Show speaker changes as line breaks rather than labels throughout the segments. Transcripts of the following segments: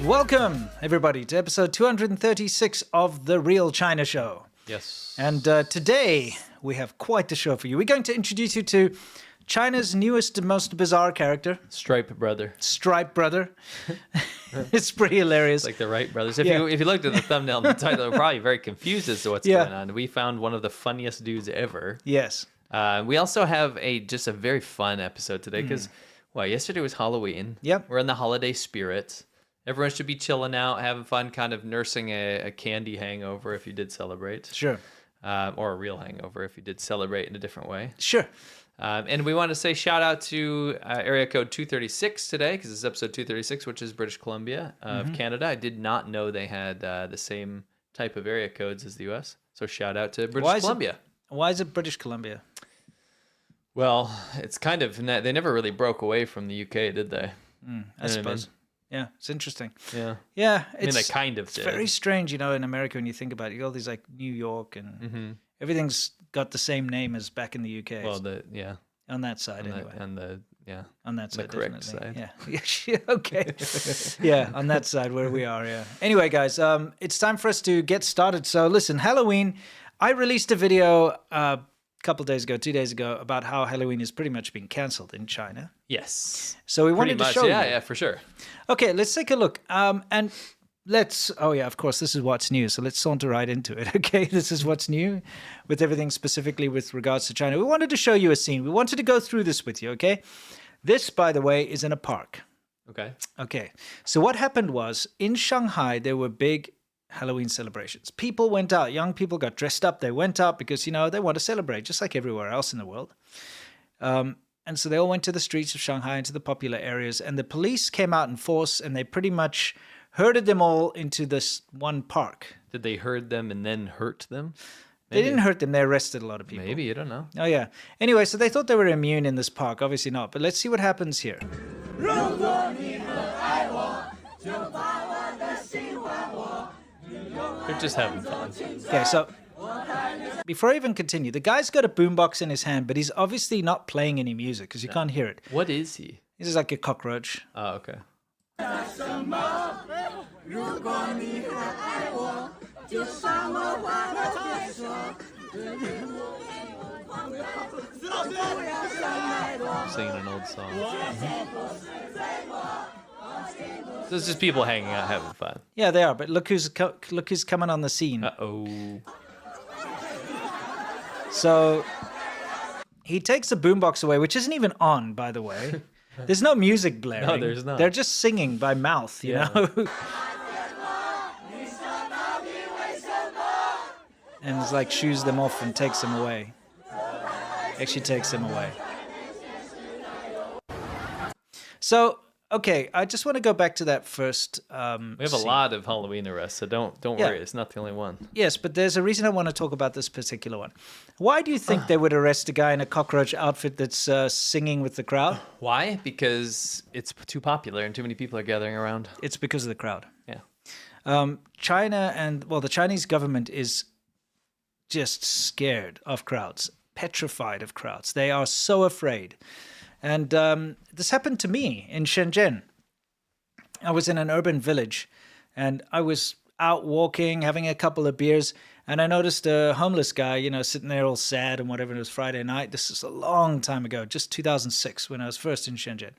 Welcome, everybody, to episode 236 of The Real China Show.
Yes.
And today, we have quite the show for you. We're going to introduce you to China's newest and most bizarre character.
Stripe Brother.
Stripe Brother. It's pretty hilarious.
It's like the Wright brothers. If you looked at the thumbnail and the title, you're probably very confused as to what's going on. We found one of the funniest dudes ever.
Yes.
We also have just a very fun episode today because, yesterday was Halloween.
Yep.
We're in the holiday spirit. Everyone should be chilling out, having fun, kind of nursing a candy hangover if you did celebrate.
Sure.
Or a real hangover if you did celebrate in a different way.
Sure.
And we want to say shout out to area code 236 today because it's episode 236, which is British Columbia of Canada. I did not know they had the same type of area codes as the U.S. So shout out to British Columbia.
Why is it British Columbia?
Well, it's kind of, they never really broke away from the UK, did they?
I suppose. Yeah, it's interesting.
Yeah.
Yeah.
I mean, they kind of did.
It's very strange, in America when you think about it. You got all these like New York and everything's got the same name as back in the UK.
Well,
on that side, anyway.
On
that side,
the correct
definitely.
side.
Yeah. Okay. Yeah, on that side where we are, yeah. Anyway, guys, it's time for us to get started. So listen, Halloween, I released a video a couple days ago, 2 days ago, about how Halloween is pretty much being cancelled in China.
Yes.
So we wanted to show you.
Yeah, for sure.
Okay, let's take a look. And let's, of course, this is what's new. So let's saunter right into it, okay? This is what's new with everything specifically with regards to China. We wanted to show you a scene. We wanted to go through this with you, okay? This, by the way, is in a park.
Okay.
Okay. So what happened was, in Shanghai, there were big Halloween celebrations. People went out. Young people got dressed up. They went out because, they want to celebrate, just like everywhere else in the world. And so they all went to the streets of Shanghai, into the popular areas, and the police came out in force, and they pretty much herded them all into this one park.
Did they herd them and then hurt them?
Maybe. They didn't hurt them. They arrested a lot of people.
Maybe. You don't know.
Oh, yeah. Anyway, so they thought they were immune in this park. Obviously not. But let's see what happens here.
They're just having fun.
Okay, so before I even continue, the guy's got a boombox in his hand, but he's obviously not playing any music because you can't hear it.
What is he?
He's like a cockroach.
Oh, okay. Singing an old song. So it's just people hanging out, having fun.
Yeah, they are. But look who's coming on the scene.
Uh-oh.
So he takes the boombox away, which isn't even on, by the way. There's no music blaring.
No, there's not.
They're just singing by mouth, you know? And it's like shoos them off and takes them away. Actually takes them away. So, okay, I just want to go back to that first
We have a
scene.
lot of Halloween arrests, so don't worry. It's not the only one.
Yes, but there's a reason I want to talk about this particular one. Why do you think they would arrest a guy in a cockroach outfit that's singing with the crowd?
Why? Because it's too popular and too many people are gathering around.
It's because of the crowd.
Yeah.
China and, the Chinese government is just scared of crowds, petrified of crowds. They are so afraid. And this happened to me in Shenzhen. I was in an urban village, and I was out walking, having a couple of beers, and I noticed a homeless guy, sitting there all sad and whatever. It was Friday night. This is a long time ago, just 2006 when I was first in Shenzhen.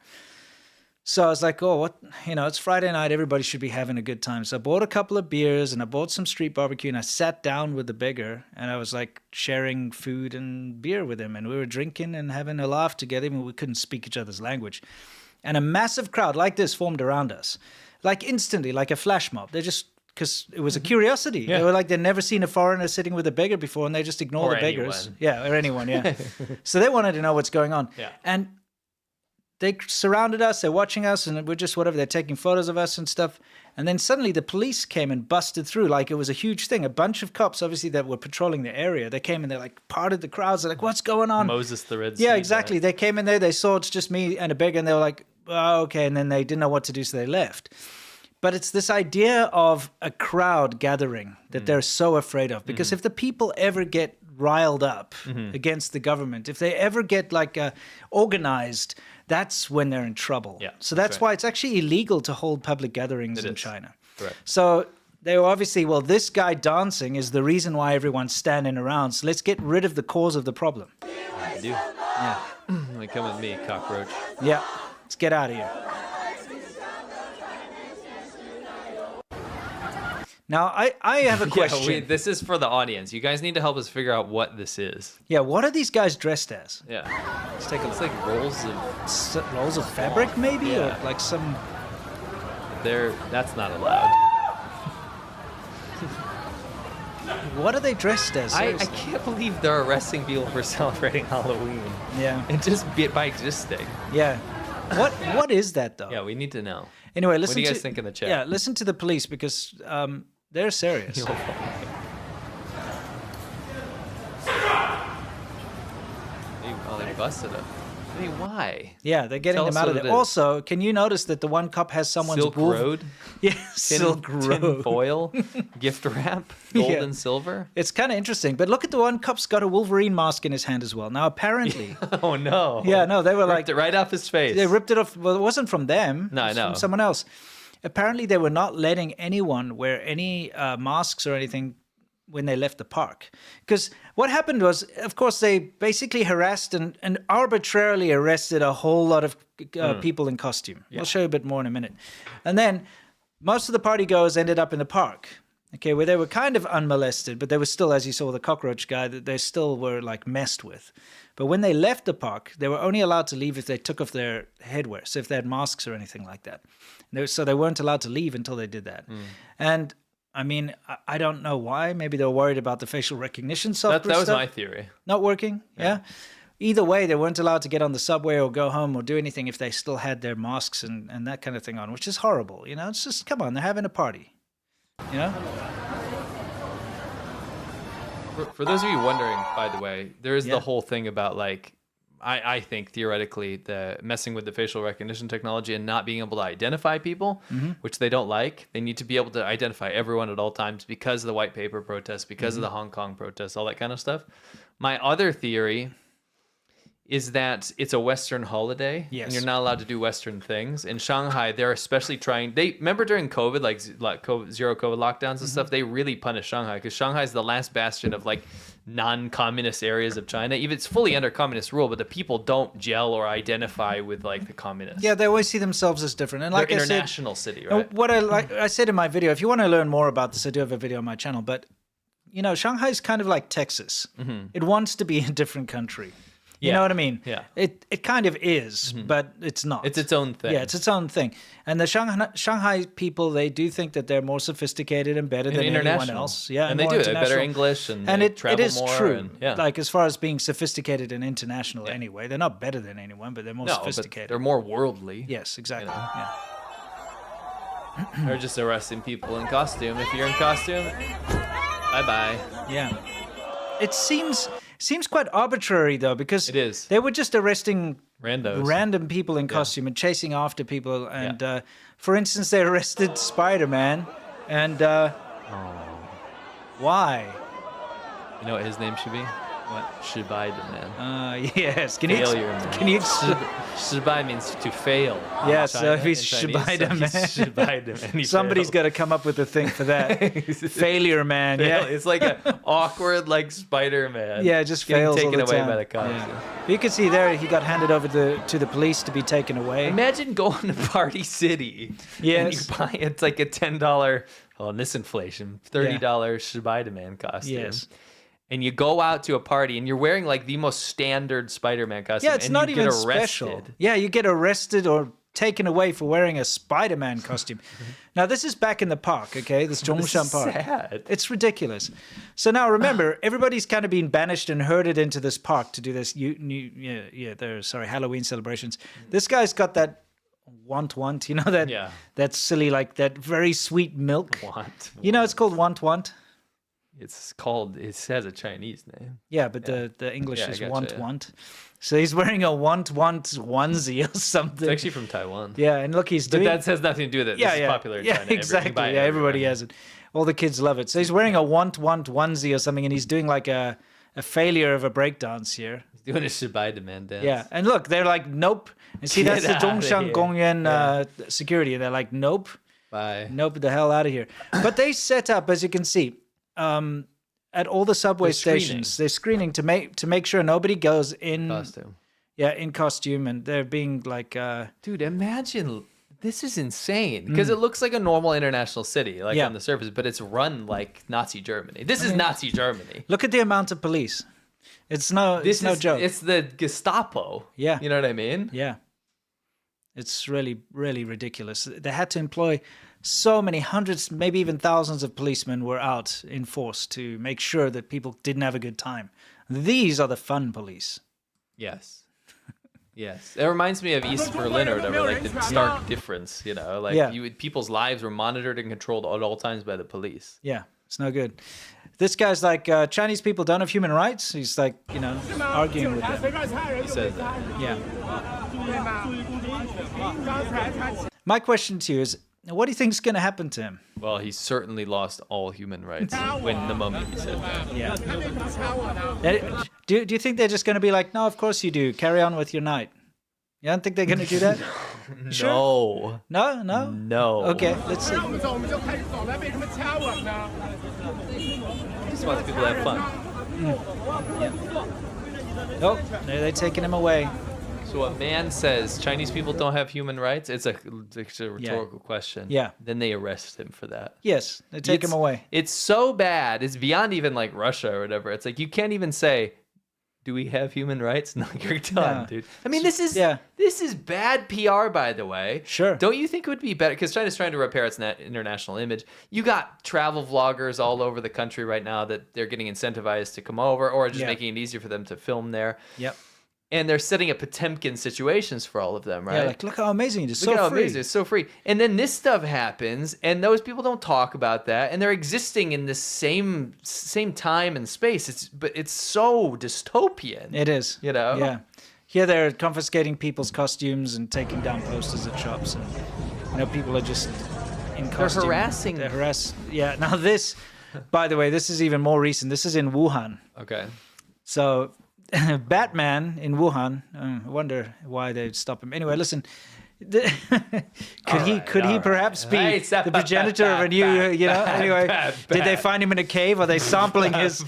So I was like, it's Friday night. Everybody should be having a good time. So I bought a couple of beers and I bought some street barbecue and I sat down with the beggar and I was like sharing food and beer with him. And we were drinking and having a laugh together. Even we couldn't speak each other's language. And a massive crowd like this formed around us, like instantly, like a flash mob. They just, because it was a curiosity.
Yeah.
They were like, they'd never seen a foreigner sitting with a beggar before and they just ignore
Or
the beggars.
anyone.
Yeah, or anyone, yeah. So they wanted to know what's going on.
Yeah.
And they surrounded us, they're watching us, and we're just whatever, they're taking photos of us and stuff. And then suddenly the police came and busted through like it was a huge thing. A bunch of cops, obviously, that were patrolling the area. They came and they like parted the crowds. They're like, what's going on?
Moses the Red Sea.
Yeah, exactly. They came in there, they saw it's just me and a beggar, and they were like, oh, okay. And then they didn't know what to do, so they left. But it's this idea of a crowd gathering that they're so afraid of. Because if the people ever get riled up against the government, if they ever get like organized, that's when they're in trouble.
Yeah,
so
that's
that's
right.
why it's actually illegal to hold public gatherings in
is.
China.
Correct.
So they were obviously, well, this guy dancing is the reason why everyone's standing around. So let's get rid of the cause of the problem.
I do.
Yeah.
Like, come with me, cockroach.
Yeah. Let's get out of here. Now, I have a question.
Yeah, this is for the audience. You guys need to help us figure out what this is.
Yeah, what are these guys dressed as?
Yeah.
Let's take a
It's
look.
like rolls of...
Rolls of fabric, maybe?
Yeah.
Or like some...
That's not allowed.
What are they dressed as?
I
Seriously.
can't believe they're arresting people for celebrating Halloween.
Yeah.
And just by existing.
Yeah. What is that, though?
Yeah, we need to know.
Anyway, listen
What do you
to...
guys think in the chat?
Yeah, listen to the police because they're serious.
They busted him. I mean, why?
Yeah, they're getting
Tell
them
us
out of
what
there.
it is.
Also, can you notice that the one cup has someone's
Silk
wolf-
Road?
Yeah, Silk
Tin
Road.
foil? Gift wrap? Gold
Yeah.
and silver?
It's kind of interesting, but look at the one cup's got a Wolverine mask in his hand as well. Now, apparently,
Oh, no.
yeah, no, they were
Ripped
like
it right off his face.
they ripped it off. Well, it wasn't from them.
No,
it
I
was
know.
from someone else. Apparently, they were not letting anyone wear any masks or anything when they left the park. Because what happened was, of course, they basically harassed and arbitrarily arrested a whole lot of people in costume. We'll show you a bit more in a minute. And then most of the party goers ended up in the park, okay, where they were kind of unmolested, but they were still, as you saw, the cockroach guy, that they still were like messed with. But when they left the park, they were only allowed to leave if they took off their headwear, so if they had masks or anything like that. So they weren't allowed to leave until they did that. And I mean, I don't know why. Maybe they were worried about the facial recognition software
That was
stuff
my theory.
not working. Yeah. Either way, they weren't allowed to get on the subway or go home or do anything if they still had their masks and that kind of thing on, which is horrible. You know, it's just, come on, they're having a party. You know?
For those of you wondering, by the way, there is
Yeah.
the whole thing about like, I think theoretically the messing with the facial recognition technology and not being able to identify people, which they don't like. They need to be able to identify everyone at all times because of the white paper protests, because of the Hong Kong protests, all that kind of stuff. My other theory is that it's a Western holiday and you're not allowed to do Western things. In Shanghai, they're especially trying. They remember during COVID, like zero COVID lockdowns and stuff. They really punished Shanghai because Shanghai is the last bastion of like non-communist areas of China. Even it's fully under communist rule, but the people don't gel or identify with like the communists.
Yeah, they always see themselves as different. And
They're
like I said,
international city, right?
what I said in my video, if you want to learn more about this, I do have a video on my channel. But, you know, Shanghai's kind of like Texas. It wants to be a different country. You know what I mean?
Yeah.
It kind of is, but it's not.
It's its own thing.
Yeah, it's its own thing. And the Shanghai people, they do think that they're more sophisticated and better than anyone
international.
else. Yeah,
and they
more
do. They have better
international.
English and
And
they
it
travel
is
more.
true.
And, yeah.
Like as far as being sophisticated and international anyway, they're not better than anyone, but they're more
no, but
sophisticated.
they're more worldly.
Yes, exactly.
know.
Yeah.
They're just arresting people in costume. If you're in costume, bye-bye.
Yeah. It seems quite arbitrary though, because
It is.
they were just arresting
Randos.
random people in costume and chasing after people. And for instance, they arrested Spider-Man. And why?
You know what his name should be?
What?
Shibai the man.
Yes.
Failure man.
Can you?
Shibai means to fail. in
Yeah, so
China,
if he's
in Chinese,
Shibai
so
the
he's
man.
Shibai the man. He
Somebody's
failed.
got to come up with a thing for that. Failure man.
Fail.
Yeah.
It's like an awkward like Spider-Man.
Yeah, just
getting
fails all
taken
the
away
time.
by the cops.
Yeah. You can see there he got handed over to the police to be taken away.
Imagine going to Party City.
Yes.
And you buy it's like a $10, well, in this inflation, $30 Spider-Man costume.
Yes.
And you go out to a party and you're wearing like the most standard Spider-Man costume.
Yeah, it's
and
not
you
even
get
special.
arrested.
Yeah, you get arrested or taken away for wearing a Spider-Man costume. Now, this is back in the park, okay? This
This
Zhongshan
is
Park.
sad.
It's ridiculous. So now remember, everybody's kind of been banished and herded into this park to do this Halloween celebrations. This guy's got that want, you know, that silly, like that very sweet milk. You know, it's called want.
It's called, it has a Chinese name.
Yeah, but the English
Yeah,
is
I gotcha,
want. So he's wearing a want onesie or something.
It's actually from Taiwan.
Yeah, and look, he's
But
doing...
that has nothing to do with it. This is popular in China.
Exactly. Everybody has it. All the kids love it. So he's wearing a want onesie or something, and he's doing like a a failure of a breakdance here.
He's doing a Shibai-demand dance.
Yeah, and look, they're like, nope. And see, that's the
Get outta
Zhongshan
here.
Gongyuan security. They're like, nope,
Bye.
nope, the hell out of here. But they set up, as you can see, at all the subway
They're screening.
stations, they're screening to make sure nobody goes in
Costume.
Yeah, in costume, and they're being like,
Dude, imagine. This is insane because it looks like a normal international city, like
Yeah.
on the surface, but it's run like Nazi Germany. This is Nazi Germany.
look at the amount of police. It's no joke.
It's the Gestapo.
Yeah.
You know what I mean?
Yeah. It's really, really ridiculous. They had to employ so many hundreds, maybe even thousands of policemen were out in force to make sure that people didn't have a good time. These are the fun police.
Yes. Yes. It reminds me of East Berlin or whatever, like the stark difference, you know, like
Yeah.
people's lives were monitored and controlled at all times by the police.
Yeah, it's no good. This guy's like, Chinese people don't have human rights. He's like, arguing with them.
He says that.
Yeah. My question to you is, what do you think is going to happen to him?
Well, he certainly lost all human rights when the moment he said that.
Yeah. Do you think they're just going to be like, no, of course you do. Carry on with your night. You don't think they're going to do that? Sure?
No.
No?
No.
Okay, let's see.
He just wants people to have fun.
Oh, they're taking him away.
So a man says Chinese people don't have human rights. It's a rhetorical question.
Yeah.
Then they arrest him for that.
Yes, they take him away.
It's so bad. It's beyond even like Russia or whatever. It's like you can't even say, "Do we have human rights?" No, you're done,
No.
dude. I mean, this is bad PR, by the way.
Sure.
Don't you think it would be better? Because China's trying to repair its international image. You got travel vloggers all over the country right now that they're getting incentivized to come over, or just
Yeah.
making it easier for them to film there.
Yep.
And they're setting up Potemkin situations for all of them, right?
Yeah, like, look how amazing it is.
Look
So
how
free.
amazing. It's so free. And then this stuff happens, and those people don't talk about that, and they're existing in the same time and space. But it's so dystopian.
It is.
You know?
Yeah. Here they're confiscating people's costumes and taking down posters at shops, and people are just in costume.
harassing.
They're harassed. Yeah. Now this, by the way, this is even more recent. This is in Wuhan.
Okay.
So, Batman in Wuhan. I wonder why they'd stop him. Anyway, listen. Could he perhaps be
Hey,
the progenitor of a new, anyway, did they find him in a cave? Are they sampling his,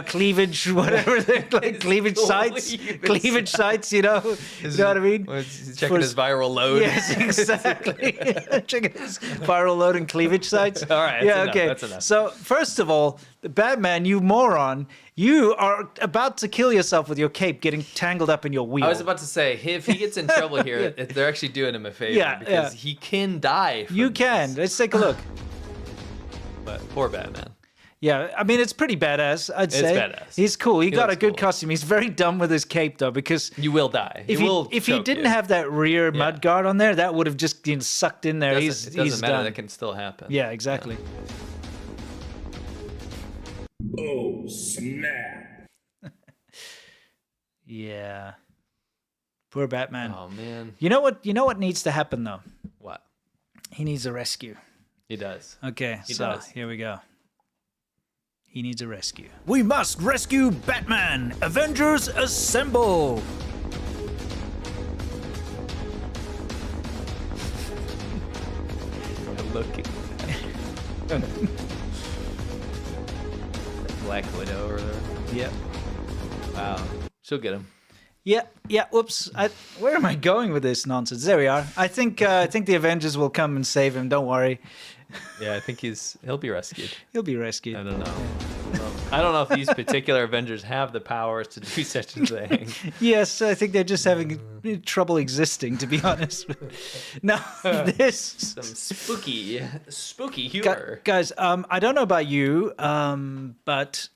cleavage, whatever, like cleavage sites, you know what I mean?
He's checking his viral load.
Yes, exactly. Checking his viral load and cleavage sites.
All right, that's enough.
So, first of all, Batman, you moron, you are about to kill yourself with your cape getting tangled up in your wheel.
I was about to say, if he gets in trouble here, they're actually doing him a favor because he can die.
You can. Let's take a look.
But poor Batman.
Yeah, I mean, it's pretty badass, I'd say.
It's badass.
He's cool. He got a
looks
good
cool.
costume. He's very dumb with his cape, though, because
You will die.
if he
choke
didn't
you.
have that rear mud guard on there, that would have just been sucked in there.
it
He's
doesn't matter.
done.
That can still happen.
Yeah, exactly.
Oh, snap.
Yeah. Poor Batman.
Oh man.
You know what needs to happen, though?
What?
He needs a rescue.
He does.
Okay,
He
so
does.
here we go. He needs a rescue.
We must rescue Batman! Avengers assemble!
Look. Black Widow over there.
Yep.
Wow. She'll get him.
Yeah. Whoops. Where am I going with this nonsense? There we are. I think the Avengers will come and save him. Don't worry.
Yeah, I think he'll be rescued.
He'll be rescued.
I don't know. I don't know if these particular Avengers have the powers to do such a thing.
Yes, I think they're just having trouble existing, to be honest. Now, this
Some spooky humor.
guys, I don't know about you, but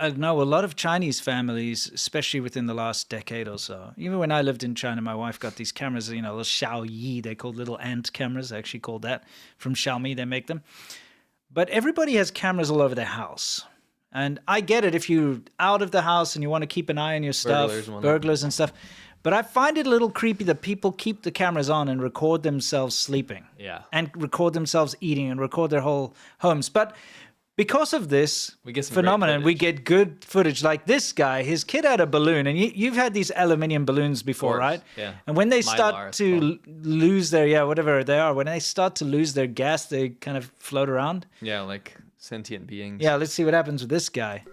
I know a lot of Chinese families, especially within the last decade or so. Even when I lived in China, my wife got these cameras, little Xiaoyi, they're called little ant cameras, actually called that. From Xiaomi, they make them. But everybody has cameras all over their house. And I get it if you're out of the house and you want to keep an eye on your stuff, burglars and stuff. But I find it a little creepy that people keep the cameras on and record themselves sleeping.
Yeah.
And record themselves eating and record their whole homes. But because of this
We get some great
phenomenon, we
footage.
get good footage. Like this guy, his kid had a balloon, and you've had these aluminium balloons before,
course,
right?
yeah.
And when they
Mylar,
start
it's
to
called.
lose their, whatever they are, when they start to lose their gas, they kind of float around.
Yeah, like sentient beings.
Yeah, let's see what happens with this guy.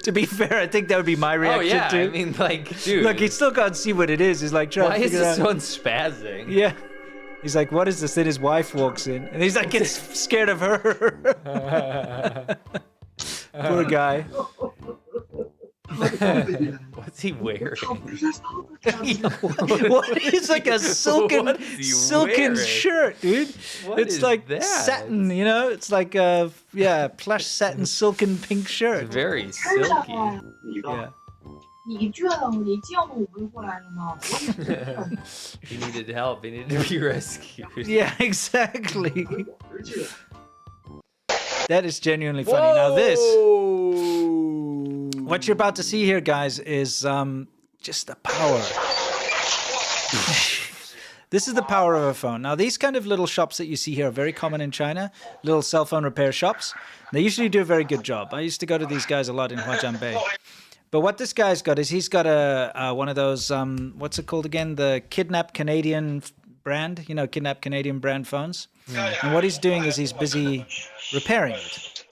To be fair, I think that would be my
Oh
reaction
yeah,
too.
I mean, like, dude.
Look, he still can't see what it is. He's like trying
why
to
is
figure
this
out.
one spazzing?
Yeah. He's like, what is this? Then his wife walks in, and he's like, gets scared of her. Poor guy.
What's he wearing?
What is like a silken,
What is he
silken
wearing?
shirt, dude?
What
It's
is
like
that?
satin, It's like a plush satin silken pink shirt.
Very silky.
Yeah.
你这你叫我们过来了吗？
He needed help. He needed to be rescued.
Yeah, exactly. That is genuinely funny. Now this, what you're about to see here, guys, is just the power. This is the power of a phone. Now, these kind of little shops that you see here are very common in China, little cell phone repair shops. They usually do a very good job. I used to go to these guys a lot in Huajian. But what this guy's got is he's got a one of those, what's it called again? The Kidnap Canadian brand, Kidnap Canadian brand phones. And what he's doing is he's busy repairing it.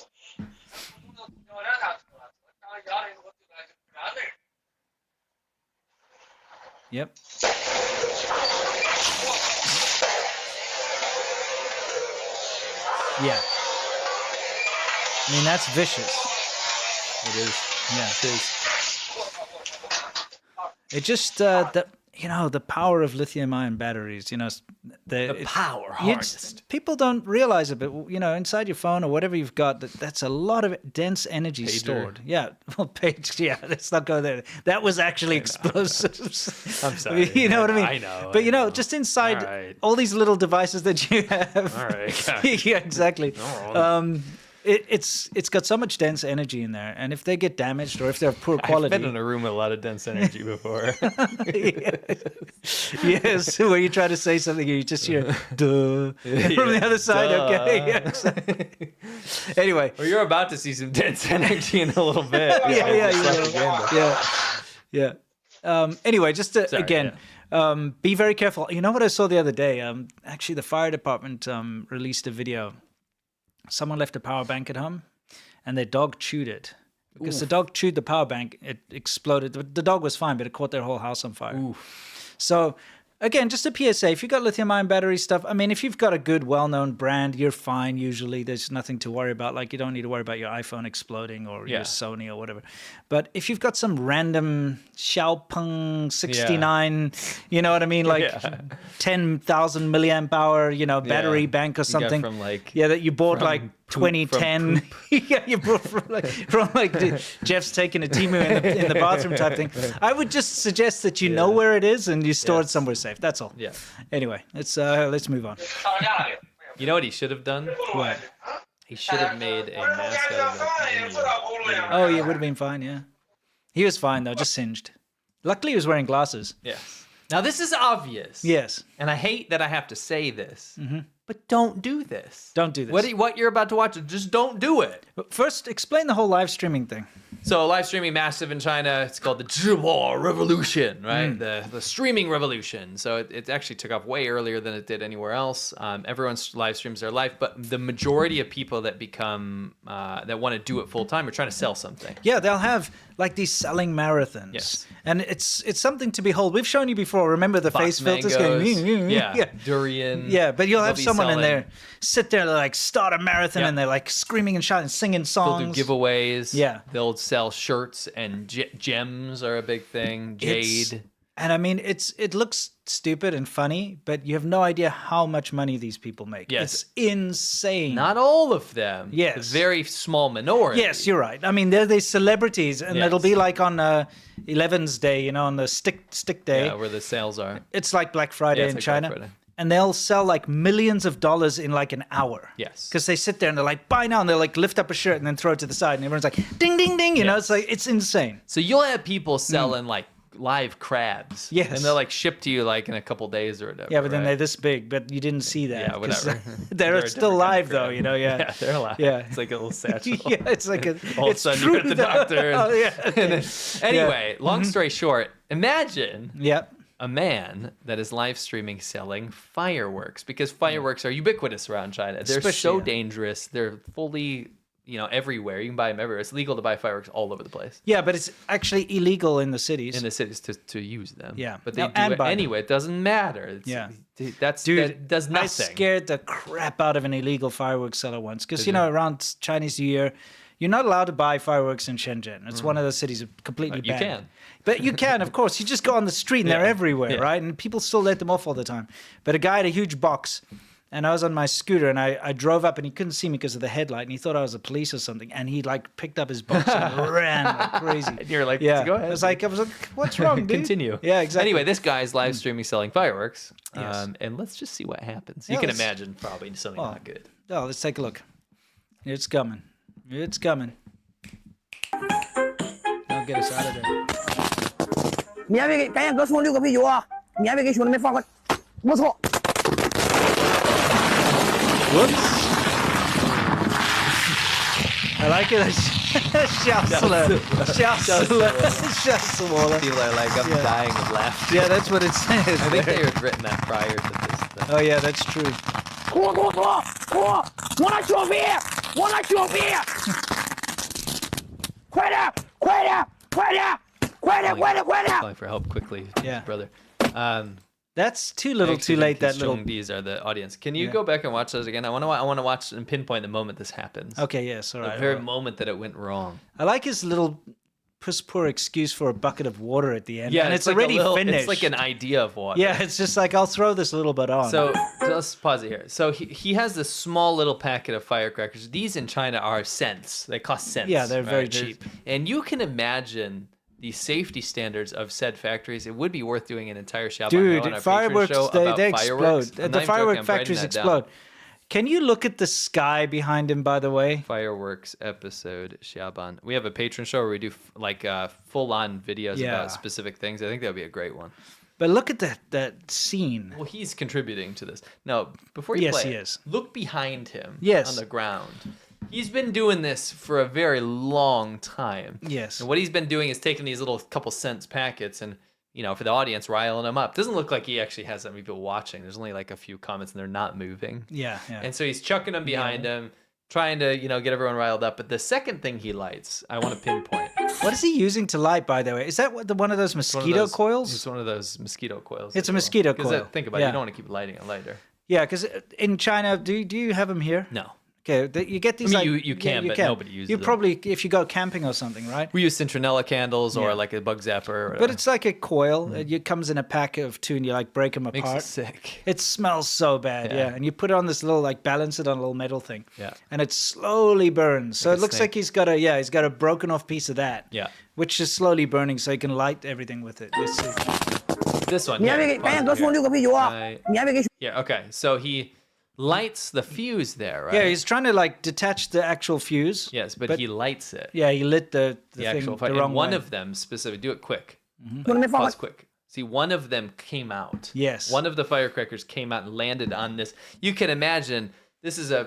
Yep. Yeah. I mean, that's vicious.
It is.
Yeah.
It is.
It just, the power of lithium-ion batteries,
The power harnessed.
people don't realize it, but, inside your phone or whatever you've got, that's a lot of dense energy
Pager.
stored. Yeah. Well, let's not go there. That was actually explosives.
I'm sorry.
You know what I mean?
I know.
But,
I know.
just inside
All right.
all these little devices that you have.
All right.
Yeah, exactly.
No.
It's got so much dense energy in there, and if they get damaged or if they're of poor
I've
quality,
been in a room with a lot of dense energy before.
yes, where you try to say something, you just hear "duh" from the other side.
Duh.
Okay, yeah, exactly. Anyway,
Well, you're about to see some dense energy in a little bit.
yeah,
It's
you
propaganda.
yeah. Anyway, just to,
Sorry,
again. Be very careful. You know what I saw the other day? Actually, the fire department released a video. Someone left a power bank at home, and their dog chewed it. Because the dog chewed the power bank, it exploded. The dog was fine, but it caught their whole house on fire. So, again, just a PSA. If you've got lithium-ion battery stuff, I mean, if you've got a good, well-known brand, you're fine usually. There's nothing to worry about. Like, you don't need to worry about your iPhone exploding or your Sony or whatever. But if you've got some random Xiaopeng 69, you know what I mean? Like 10,000 milliamp hour, battery bank or
You got
something.
from like
That you bought like
poop-
2010. Yeah, you bought from Jeff's taking a Timu in the bathroom type thing. I would just suggest that you know where it is and you store it
Yes.
somewhere safe. That's all.
Yeah.
Anyway, let's move on.
You know what he should have done?
What?
He should have made a mask out of the
Oh, yeah, it would have been fine. Yeah, he was fine though, just singed. Luckily, he was wearing glasses.
Yes. Now this is obvious.
Yes.
And I hate that I have to say this, but don't do this.
Don't do this.
What you're about to watch, just don't do it.
But first, explain the whole live streaming thing.
So live streaming massive in China. It's called the Zhimo Revolution, right? The streaming revolution. So it actually took off way earlier than it did anywhere else. Everyone's live streams their life, but the majority of people that become that want to do it full time are trying to sell something.
Yeah, they'll have like these selling marathons.
Yes.
And it's something to behold. We've shown you before. Remember the face filters
Mangoes,
going,
yeah, durian.
Yeah, but you'll
They'll
have
be
someone in
selling.
there sit there like start a marathon
Yeah.
and they're like screaming and shouting, singing
They'll
songs.
do giveaways.
Yeah.
They'll sell shirts and gems are a big thing. Jade.
And I mean, it looks stupid and funny, but you have no idea how much money these people make.
Yes.
It's insane.
Not all of them.
Yes.
A very small minority.
Yes, you're right. I mean, they're these celebrities, and
Yes.
it'll be like on 11's day, on the stick day.
Yeah, where the sales are.
It's like Black Friday
Yeah, it's
in
like
China.
Black Friday.
And they'll sell like millions of dollars in like an hour.
Yes.
Because they sit there and they're like, buy now. And they'll like lift up a shirt and then throw it to the side. And everyone's like, ding, ding, ding. You know, it's like, it's insane.
So you'll have people selling like live crabs.
Yes.
And they're like shipped to you like in a couple days or whatever.
Yeah, but then
right?
they're this big, but you didn't see that.
Yeah,
'cause
whatever.
They're
a
still
different kind
live
of
though,
crab.
you know, yeah.
Yeah, they're alive.
Yeah.
It's like a little satchel.
Yeah, it's like a.
All of a
it's
sudden
true
you're at the
though.
doctor. And,
Oh, yeah.
and then, anyway, long story short, imagine
Yeah.
a man that is live streaming selling fireworks, because fireworks are ubiquitous around China. They're
Especially,
so
yeah.
dangerous. They're fully, everywhere. You can buy them everywhere. It's legal to buy fireworks all over the place
Yeah, but it's actually illegal in the cities.
in the cities to use them.
Yeah.
But they
No,
do
and
it
buy them.
anyway. It doesn't matter.
Yeah.
That does
I
nothing.
scared the crap out of an illegal fireworks seller once because,
Did you?
around Chinese New Year, you're not allowed to buy fireworks in Shenzhen. It's one of those cities that completely
You
banned.
can.
But you can, of course. You just go on the street and they're
Yeah.
everywhere,
Yeah.
right? And people still let them off all the time. But a guy had a huge box, and I was on my scooter, and I drove up, and he couldn't see me because of the headlight, and he thought I was a police or something, and he picked up his box and ran like crazy.
And you're like,
Yeah,
go ahead.
I was like, what's wrong, dude?
Continue.
Yeah, exactly.
Anyway, this guy's live streaming selling fireworks.
Yes.
And let's just see what happens.
Yeah,
You can
let's-
imagine probably something
Oh.
not good.
Oh, let's take a look. It's coming. It's coming. I'll get us out of there.
你还没给，赶紧给我送6个啤酒啊！你还没给兄弟们放个，我操！
I like it. 笑死了，笑死了，笑死我了。
People are like, I'm dying of laughter.
Yeah, that's what it says.
I think
there.
they had written that prior to this.
Oh yeah, that's true.
我拿小飞，我拿小飞！快点，快点，快点，快点，快点，快点！
Calling for help quickly,
Yeah.
brother.
That's too little, too late. That little.
These are the audience. Can you
Yeah.
go back and watch those again? I want to watch and pinpoint the moment this happens.
Okay, yes, all
The
right.
very
all right.
moment that it went wrong.
I like his little piss poor excuse for a bucket of water at the end.
Yeah,
and it's
like a
already
little-
finished.
It's like an idea of water.
Yeah, it's just like I'll throw this little bit on.
So let's pause it here. So he has this small little packet of firecrackers. These in China are cents. They cost cents.
Yeah, they're very
right?
cheap.
And you can imagine the safety standards of said factories. It would be worth doing an entire Xiaoban
dude,
on our Patreon
fireworks
show
they
about
explode.
fireworks. I'm
The
not even
firework
joking, I'm writing
factories
that down.
explode. Can you look at the sky behind him? By the way,
Fireworks episode Xiaoban. We have a patron show where we do full-on videos
Yeah.
about specific things. I think that would be a great one.
but look at that scene.
Well, he's contributing to this. No, before you
Yes,
play
he
it,
is.
look behind him
Yes.
on the ground. He's been doing this for a very long time.
Yes.
And what he's been doing is taking these little couple cents packets and, for the audience, riling them up. Doesn't look like he actually has that many people watching. There's only like a few comments and they're not moving.
Yeah, yeah.
And so he's chucking them behind him, trying to, get everyone riled up. But the second thing he lights, I want to pinpoint.
What is he using to light? By the way, is that one of those mosquito coils?
It's one of those mosquito coils.
It's
as
a
well.
mosquito
'Cause,
coil.
think about it.
Yeah.
You don't want to keep lighting it lighter.
Yeah, because in China, do you have them here?
No.
Okay, you get these.
I
like,
mean, you can, but nobody uses
You
them.
probably, if you go camping or something, right?
We use citronella candles or
Yeah.
like a bug zapper. Or
But
whatever.
it's like a coil. It comes in a pack of two, and you break them
Makes
apart.
you sick.
It smells so bad,
Yeah.
yeah. And you put it on this little balance it on a little metal thing.
Yeah.
And it slowly burns. So
Like
it
a
looks like
snake.
he's got a broken off piece of that.
Yeah.
Which is slowly burning, so he can light everything with it. Let's see.
This one.
你还没给，
here,
赶紧
pause
给我
it
送
here.
6个啤酒啊
I-！
你还没给。
Yeah. Okay. So he lights the fuse there, right?
Yeah, he's trying to detach the actual fuse.
Yes, but he lights it.
Yeah, he lit the
The
thing
actual
the
fire.
wrong
And one
way.
of them specifically. Do it quick.
兄弟们放
Pause
个，
quick. See, one of them came out.
Yes.
One of the firecrackers came out and landed on this. You can imagine this is a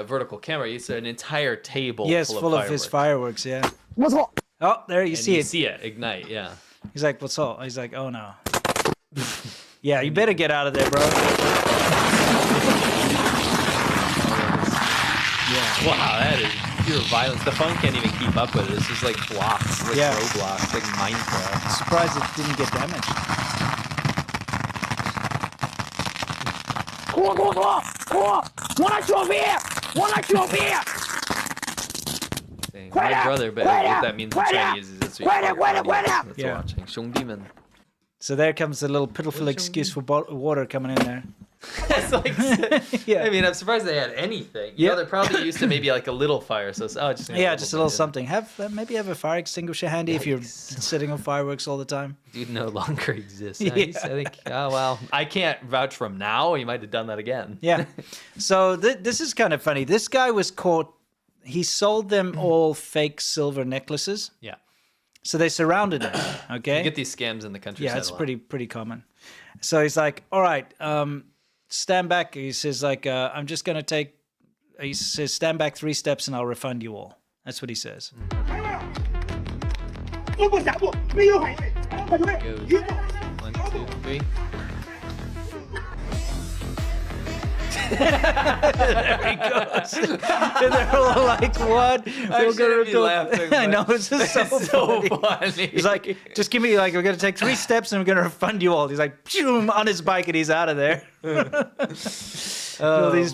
vertical camera. It's an entire table.
Yes,
full of
his
fireworks.
fireworks, yeah.
我操！
Oh, there you
And
see
you
it.
see it ignite. Yeah.
He's like, what's up? He's like, oh no. Yeah, you better get out of there, bro. Yeah.
Wow, that is pure violence. The phone can't even keep up with it. It's just like blocks, like
Yeah.
throw blocks, like Minecraft.
Surprised it didn't get damaged.
我拿小飞，我拿小飞！
Saying,
Quiet
my
up,
brother, but
quiet
what
up,
that means in
quiet up,
Chinese is that's what
quiet
you
up,
call your
quiet up,
audience that's
Yeah.
watching. 兄弟们.
So there comes a little pitiful excuse for water coming in there.
It's like,
Yeah.
I mean, I'm surprised they had anything.
Yeah.
They're probably used to maybe like a little fire. So it's, just
Yeah, just a little
bit.
something. Maybe have a fire extinguisher handy if you're sitting on fireworks all the time.
Dude no longer exists.
Yeah.
I think, oh, well, I can't vouch from now. He might have done that again.
Yeah. So this is kind of funny. This guy was caught. He sold them all fake silver necklaces.
Yeah.
So they surrounded him. Okay.
You get these scams in the countryside.
Yeah, it's
a lot.
pretty common. So he's like, all right, stand back. He says, like, I'm just going to take, he says, stand back 3 steps and I'll refund you all. That's what he says.
Goes 1, 2, 3.
There he goes. And they're all like, what?
I shouldn't be laughing,
I
but
know, it's just so,
it's so
funny.
funny.
He's like, just give me, like, we're going to take 3 steps and we're going to refund you all. He's like, pshum, on his bike and he's out of there. These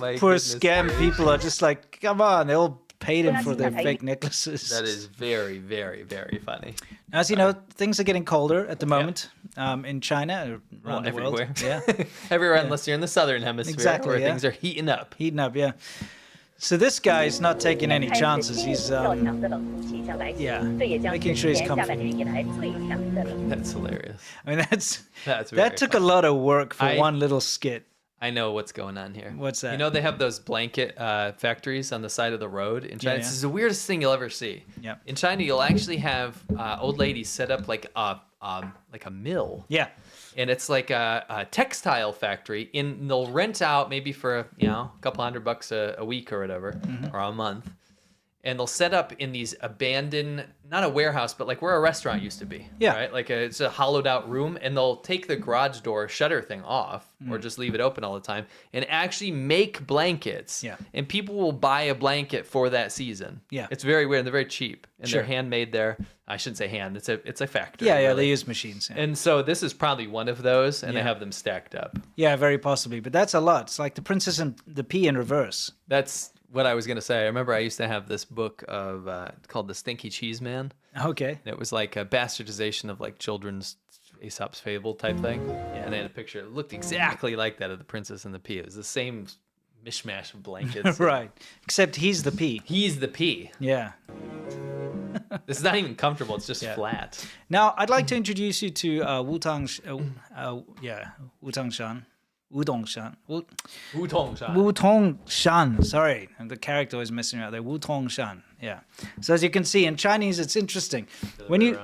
my
poor
goodness
scam
gracious.
people are just like, come on, they all paid him for their fake necklaces.
That is very, very, very funny.
As you know, things are getting colder at the moment in China, around the
everywhere.
world. Yeah,
Everywhere unless you're in the southern hemisphere
Exactly,
where
yeah.
things are heating up.
heating up. Yeah. So this guy's not taking any chances. He's making sure he's comfortable.
That's hilarious.
I mean,
That's very
that took a lot of work for
I-
one little skit.
I know what's going on here.
What's that?
You know they have those blanket factories on the side of the road in China.
Yeah.
This is the weirdest thing you'll ever see.
Yeah.
In China, you'll actually have old ladies set up like a mill.
Yeah.
And it's like a textile factory. And they'll rent out maybe for a couple $100 a week or whatever,
Mm-hmm.
or a month. And they'll set up in these abandoned, not a warehouse, but like where a restaurant used to be.
Yeah.
Right? Like it's a hollowed out room, and they'll take the garage door shutter thing off,
Mm.
or just leave it open all the time, and actually make blankets.
Yeah.
And people will buy a blanket for that season.
Yeah.
It's very weird, and they're very cheap, and
Sure.
they're handmade there. I shouldn't say hand; it's a factory.
Yeah,
really.
they use machines. Yeah.
And so this is probably one of those, and they
Yeah.
have them stacked up.
Yeah, very possibly. But that's a lot. It's like the Princess and the Pea in reverse.
That's what I was gonna say. I remember I used to have this book of called The Stinky Cheese Man.
Okay.
And it was like a bastardization of like children's Aesop's Fable type thing. And they had a picture. It looked exactly like that of the Princess and the Pea. It was the same mishmash of blankets.
Right. Except he's the pea.
He's the pea.
Yeah.
This is not even comfortable. It's just flat.
Now, I'd like to introduce you to Wutang Shan. Wudong Shan.
Wutong Shan.
Wutong Shan. Sorry, the character is messing around there. Wutong Shan. Yeah. So as you can see in Chinese, it's interesting. When you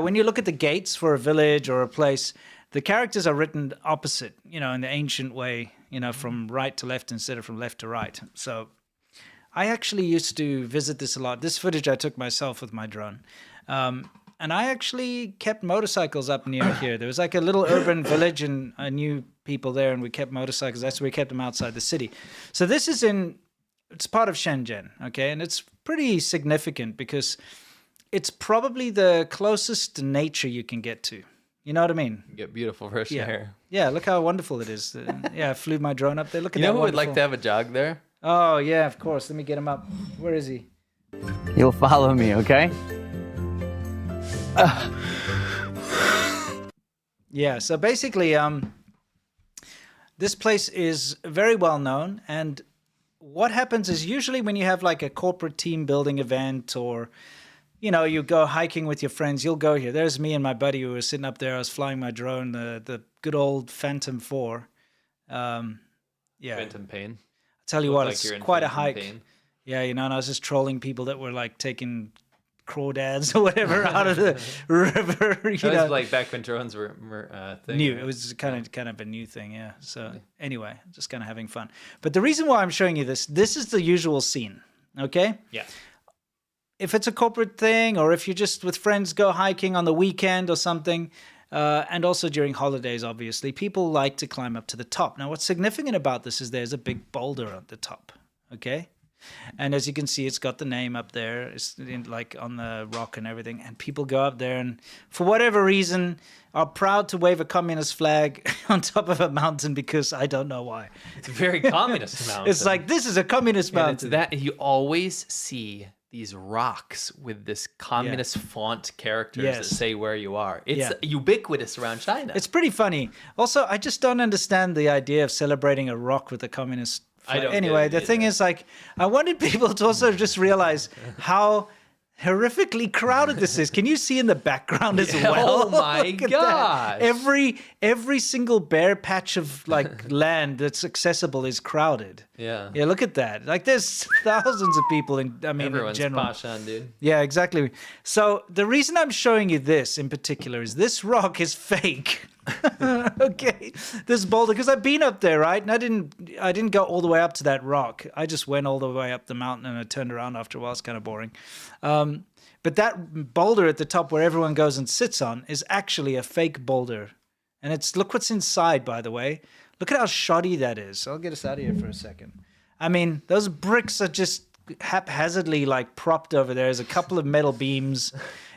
when you look at the gates for a village or a place, the characters are written opposite. In the ancient way. From right to left instead of from left to right. So I actually used to visit this a lot. This footage I took myself with my drone. And I actually kept motorcycles up near here. There was like a little urban village, and I knew people there, and we kept motorcycles. That's where we kept them outside the city. So this is it's part of Shenzhen, okay? And it's pretty significant because it's probably the closest to nature you can get to. You know what I mean?
You get beautiful fresh air.
Yeah, look how wonderful it is. I flew my drone up there. Look at
You
that
know who would like
wonderful-
to have a jog there?
Oh, yeah, of course. Let me get him up. Where is he?
You'll follow me, okay?
Yeah, so basically, this place is very well known, and what happens is usually when you have like a corporate team building event, or you go hiking with your friends, you'll go here. There's me and my buddy who was sitting up there. I was flying my drone, the good old Phantom 4. Yeah,
Phantom Pain.
I tell you
Look
what,
like
it's
you're in
quite a
Phantom
hike.
Pain.
Yeah, and I was just trolling people that were like taking crawdads or whatever out of the river.
That was like back when drones were thing.
New.
right?
It was kind of a new thing, yeah. So anyway, just kind of having fun. But the reason why I'm showing you this is the usual scene, okay?
Yeah.
If it's a corporate thing, or if you're just with friends go hiking on the weekend or something, and also during holidays, obviously, people like to climb up to the top. Now, what's significant about this is there's a big boulder at the top, okay? And as you can see, it's got the name up there. It's like on the rock and everything. And people go up there and, for whatever reason, are proud to wave a communist flag on top of a mountain because I don't know why.
It's a very communist mountain.
It's like, this is a communist
And it's
mountain.
that you always see these rocks with this communist font characters
Yes.
that say where you are. It's
Yeah.
ubiquitous around China.
It's pretty funny. Also, I just don't understand the idea of celebrating a rock with a communist flag.
I don't get
Anyway,
it
the thing
either.
is, like, I wanted people to also just realize how horrifically crowded this is. Can you see in the background as well?
Oh my
Look at
gosh.
that. Every single bare patch of like land that's accessible is crowded.
Yeah.
Yeah, look at that. Like there's thousands of people in
Everyone's
in general.
Pashan, dude.
Yeah, exactly. So the reason I'm showing you this in particular is this rock is fake. Okay, this boulder, because I've been up there, right? And I didn't go all the way up to that rock. I just went all the way up the mountain and I turned around after a while. It's kind of boring. But that boulder at the top where everyone goes and sits on is actually a fake boulder. And look what's inside, by the way. Look at how shoddy that is. I'll get us out of here for a second. I mean, those bricks are just haphazardly like propped over there. There's a couple of metal beams.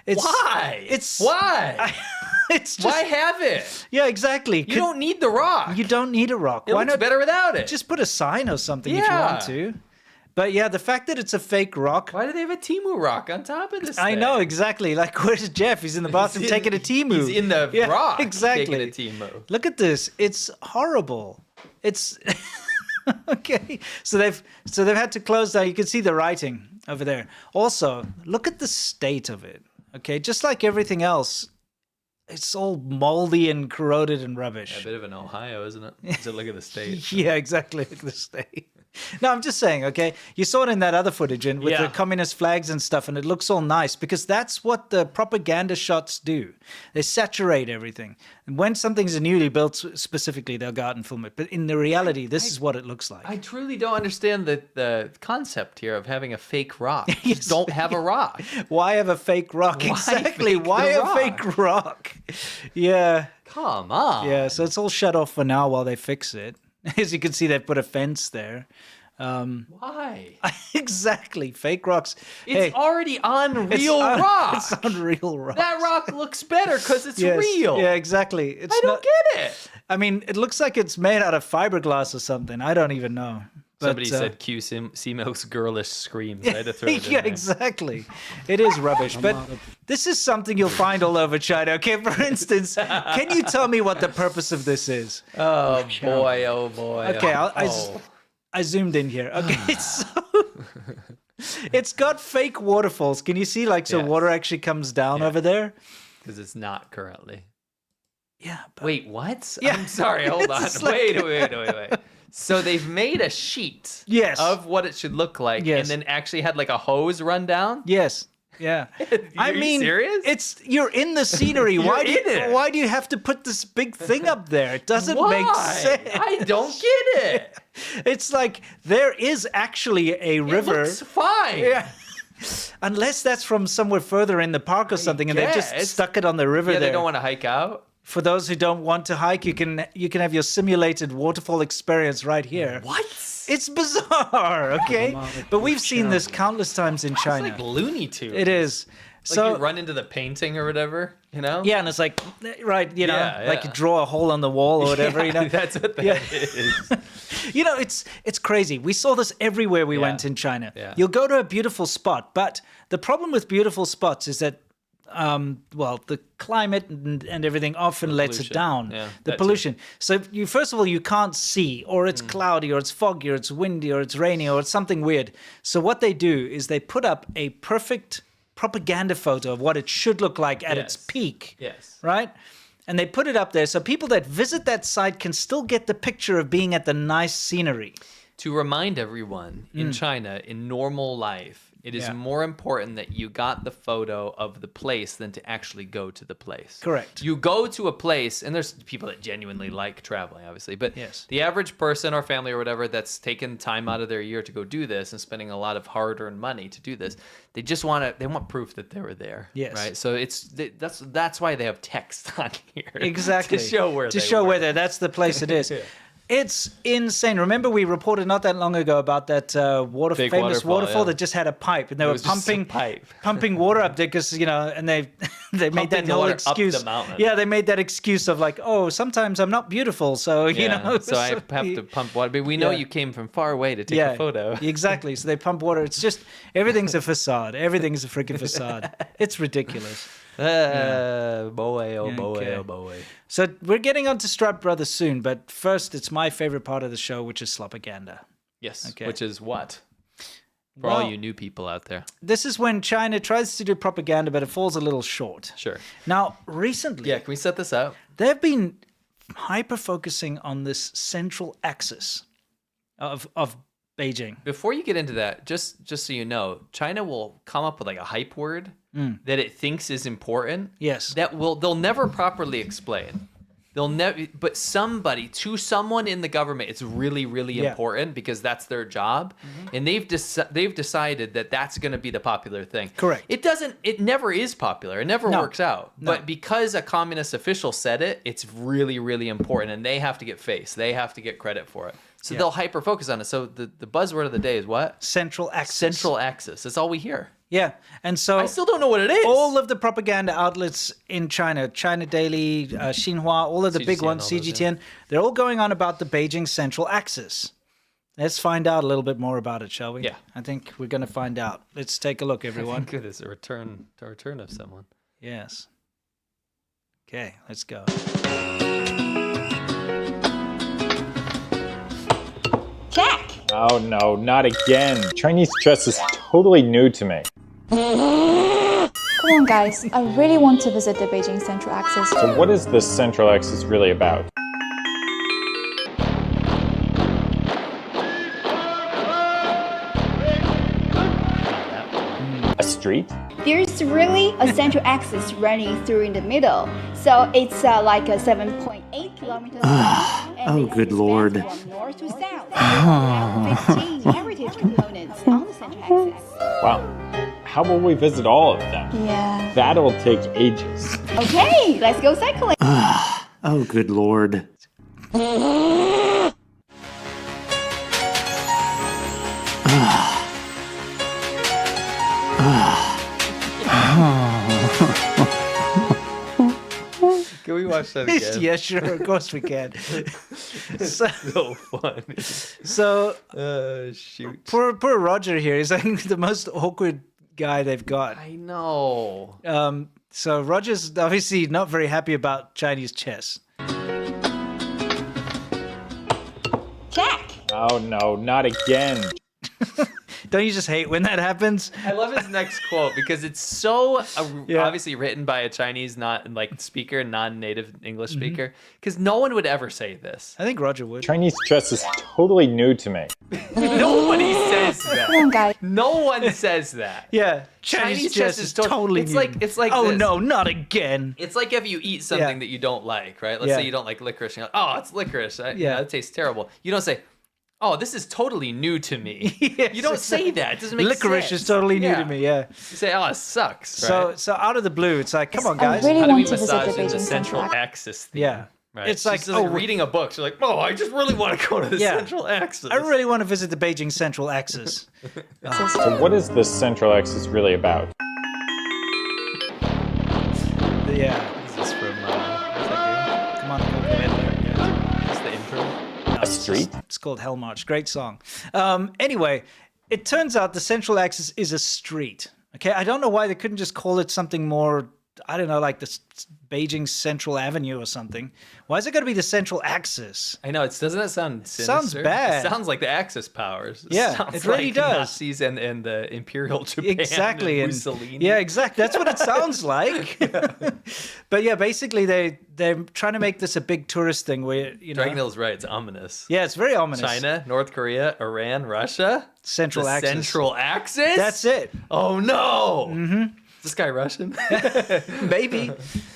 Why?
Why? It's just,
Why have it?
yeah, exactly.
You don't need the rock.
You don't need a rock.
It
Why
looks
not
better without it.
just put a sign or something if you
Yeah.
want to? But yeah, the fact that it's a fake rock.
Why do they have a Timu rock on top of this
I
thing?
know exactly. Like, where's Jeff? He's in the bathroom taking a Timu.
He's in the
Yeah,
rock
exactly.
taking a Timu.
Look at this. It's horrible. It's okay. So they've had to close down. You can see the writing over there. Also, look at the state of it. Okay, just like everything else, it's all moldy and corroded and rubbish.
A bit of an Ohio, isn't it? So look at the state.
Yeah, exactly. Look at the state. No, I'm just saying, okay? You saw it in that other footage and with
Yeah.
the communist flags and stuff, and it looks all nice because that's what the propaganda shots do. They saturate everything. And when something's newly built specifically, they'll go out and film it. But in the reality, this is what it looks like.
I truly don't understand the concept here of having a fake rock. Just
Yes.
don't have a rock.
Why have a fake rock?
Why
Exactly.
fake
Why
the
a fake rock? Yeah.
Come on.
Yeah, so it's all shut off for now while they fix it. As you can see, they've put a fence there.
Why?
Exactly. Fake rocks.
It's already on
It's
real
on-
rock.
It's on real rock.
That rock looks better because it's
Yes.
real.
Yeah, exactly. It's
I don't get it.
I mean, it looks like it's made out of fiberglass or something. I don't even know. But,
Somebody said Q Milk's girlish screams. I had to throw it in
yeah,
there.
exactly. It is rubbish. But this is something you'll find all over China. Okay, for instance, can you tell me what the purpose of this is?
Oh boy, oh boy.
Okay,
oh.
I zoomed in here. Okay, so it's got fake waterfalls. Can you see, like, so
Yes.
water actually comes down over there?
Because it's not currently.
Yeah. But
Wait, what?
Yeah.
I'm sorry, hold on.
It's like-
Wait. So they've made a sheet
Yes.
of what it should look like
Yes.
and then actually had like a hose run down?
yes. Yeah.
Are you serious?
You're in the scenery.
You're
why
in it.
Why do you have to put this big thing up there? It doesn't make
Why?
sense.
I don't get it.
It's like there is actually a river.
It looks fine.
Yeah. Unless that's from somewhere further in the park or something, and they've just
guess.
stuck it on the river
Yeah,
there.
they don't want to hike out.
For those who don't want to hike, you can have your simulated waterfall experience right here.
What?
It's bizarre, okay? But we've seen this countless times in
It's
China.
like Looney Tunes.
It is.
Like
So
you run into the painting or whatever, you know?
yeah, and it's like right, you know,
Yeah,
like you
yeah.
draw a hole on the wall or whatever, you know.
That's what that
Yeah.
is.
You know, it's crazy. We saw this everywhere we
Yeah.
went in China.
Yeah.
You'll go to a beautiful spot, but the problem with beautiful spots is that, the climate and everything often lets it
pollution.
down.
Yeah,
The
that too.
pollution. So you first of all, you can't see, or it's cloudy, or it's foggy, or it's windy, or it's rainy, or it's something weird. So what they do is they put up a perfect propaganda photo of what it should look like at its
Yes.
peak.
Yes.
Right? And they put it up there so people that visit that site can still get the picture of being at the nice scenery.
To remind everyone in China, in normal life, it is
Yeah.
more important that you got the photo of the place than to actually go to the place.
Correct.
You go to a place, and there's people that genuinely like traveling, obviously, but
Yes.
the average person or family or whatever that's taken time out of their year to go do this and spending a lot of hard-earned money to do this, they just want proof that they were there.
Yes.
Right. So that's why they have text on here.
Exactly.
to show where
that's the place it is. It's insane. Remember, we reported not that long ago about that
Big
famous
waterfall,
waterfall
yeah.
that just had a pipe, and they were
was just a
pumping
pipe.
pumping water up there because and they made
Pumping
that
the
whole
water up the
excuse.
mountain.
Yeah, they made that excuse of like, oh, sometimes I'm not beautiful, so you know.
So I have to pump water. But we know
Yeah.
you came from far away to take a photo.
Exactly. So they pump water. It's just everything's a facade. Everything's a freaking facade. It's ridiculous.
Boy, oh boy,
Okay.
oh boy.
So we're getting on to Strap Brothers soon, but first it's my favorite part of the show, which is Slopaganda.
Yes.
Okay.
Which is what? For all you new people out there.
This is when China tries to do propaganda, but it falls a little short.
Sure.
Now, recently,
Yeah, can we set this up?
they've been hyper-focusing on this central axis of Beijing.
Before you get into that, just so you know, China will come up with like a hype word that it thinks is important.
Yes.
They'll never properly explain. They'll never, but someone in the government, it's really, really important because that's their job, and they've decided that that's going to be the popular thing.
Correct.
It never is popular. It never works out.
No.
But because a communist official said it, it's really, really important, and they have to get face. They have to get credit for it. So they'll hyper focus on it. So the buzzword of the day is what?
Central axis.
Central axis. That's all we hear.
Yeah. And so
I still don't know what it is.
all of the propaganda outlets in China, China Daily, Xinhua, all of the big
CGTN,
ones,
all those,
CGTN, they're all going on about the Beijing central axis. Let's find out a little bit more about it, shall we?
Yeah.
I think we're going to find out. Let's take a look, everyone.
Good, it's a return of someone.
Yes. Okay, let's go.
Jack!
Oh no, not again. Chinese chess is totally new to me.
Come on, guys. I really want to visit the Beijing Central Axis.
So what is this central axis really about? A street?
There's really a central axis running through in the middle. So it's like a 7.8 kilometers long.
Oh, good lord.
From north to south. There are 15 heritage components on the central axis.
Wow. How will we visit all of them?
Yeah.
That'll take ages.
Okay, let's go cycling.
Oh, good lord.
Can we watch that again?
Yeah, sure. Of course we can. so,
So funny.
so
Shoot.
poor Roger here is like the most awkward guy they've got.
I know.
So Roger's obviously not very happy about Chinese chess.
Jack!
Oh no, not again.
Don't you just hate when that happens?
I love his next quote because it's so
Yeah.
obviously written by a Chinese speaker, non-native English speaker. Because no one would ever say this.
I think Roger would.
Chinese chess is totally new to me.
Nobody says
Come
that.
on, guys.
No one says that.
Yeah,
Chinese chess is
totally
it's
new.
like
oh
this.
no, not again.
It's like if you eat something that you don't like, right? Let's
Yeah.
say you don't like licorice. And you're like, oh, it's licorice.
Yeah.
It tastes terrible. You don't say, oh, this is totally new to me.
Yes,
You don't say that. It doesn't make sense.
Licorice is totally new
Yeah.
to me. Yeah.
You say, oh, it sucks. Right?
So out of the blue, it's like, come on,
I
guys.
really
How do we
want to visit the
massage in
Beijing
the
Central
central
Axis.
axis theme?
Yeah.
Right.
It's like,
just like
oh,
reading a book. So you're like, oh, I just really want to go to the
Yeah.
central axis.
I really want to visit the Beijing central axis.
So what is this central axis really about?
Yeah.
This is from, what's that
Come on,
game? Yeah. Just the intro.
A street?
It's called Hell March. Great song. Anyway, it turns out the central axis is a street. Okay, I don't know why they couldn't just call it something more, I don't know, like the Beijing Central Avenue or something. Why is it going to be the central axis?
I know, doesn't that sound sinister?
Sounds bad.
It sounds like the Axis powers.
Yeah,
sounds
it really
like
does.
Nazis and the Imperial Japan.
Exactly.
And
And,
Mussolini.
yeah, exactly. That's what it sounds like. But yeah, basically they're trying to make this a big tourist thing where, you know.
Dragon Hill's right. It's ominous.
Yeah, it's very ominous.
China, North Korea, Iran, Russia.
Central
the
axis.
Central axis?
That's it.
Oh, no. Mm-hmm. Is this guy Russian?
Maybe.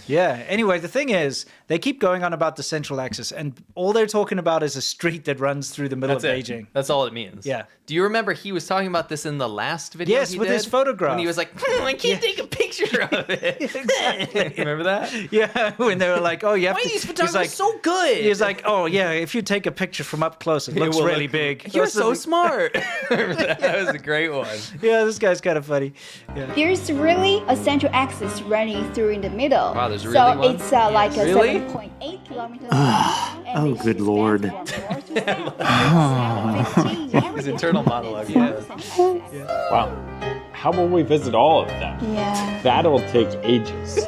Yeah. Anyway, the thing is, they keep going on about the central axis, and all they're talking about is a street that runs through the middle
That's
of
it.
Beijing.
That's all it means.
Yeah.
Do you remember he was talking about this in the last video?
Yes,
he
with
did?
his photograph.
When he was like, I can't take a picture of it.
Exactly.
Remember that?
Yeah, when they were like, "Oh, you have
Why
to."
are these
he's
photographers
like,
so good?
He's like, "Oh, yeah, if you take a picture from up close, it looks
will
really
look-
big."
You're
That's
so
the-
smart. Remember that was a great one.
Yeah, this guy's kind of funny. Yeah.
There's really a central axis running through in the middle.
Wow, there's
so
really one?
it's like a
Really?
7.8 kilometers long. and
Oh,
it
good
spans
lord.
from north to south. There's 15 heritage
internal monologue,
components on the central axis.
Wow. How will we visit all of them?
Yeah.
That'll take ages.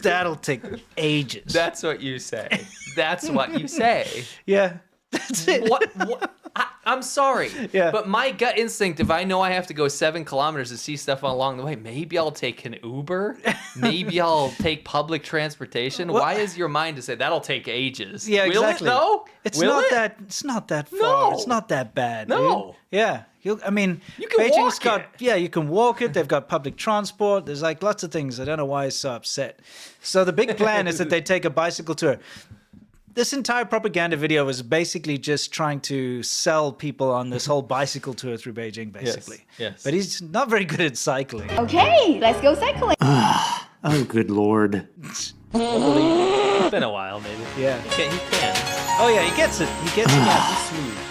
That'll take ages.
That's what you say. That's what you say.
Yeah, that's it.
What? I'm sorry.
Yeah.
But my gut instinct, if I know I have to go 7 kilometers to see stuff along the way, maybe I'll take an Uber. Maybe I'll take public transportation. Why is your mind to say that'll take ages?
Yeah, exactly.
Will it though?
It's
Will
not
it?
that. It's not that far.
No.
It's not that bad.
No.
Dude. Yeah. I mean,
You can
Beijing's
walk
got.
it.
Yeah, you can walk it. They've got public transport. There's like lots of things. I don't know why he's so upset. So the big plan is that they take a bicycle tour. This entire propaganda video was basically just trying to sell people on this whole bicycle tour through Beijing, basically.
yes.
But he's not very good at cycling.
Okay, let's go cycling.
Oh, good lord.
It's been a while, maybe.
Yeah.
He can.
Oh yeah, he gets it. He gets it. Yeah.
He's smooth.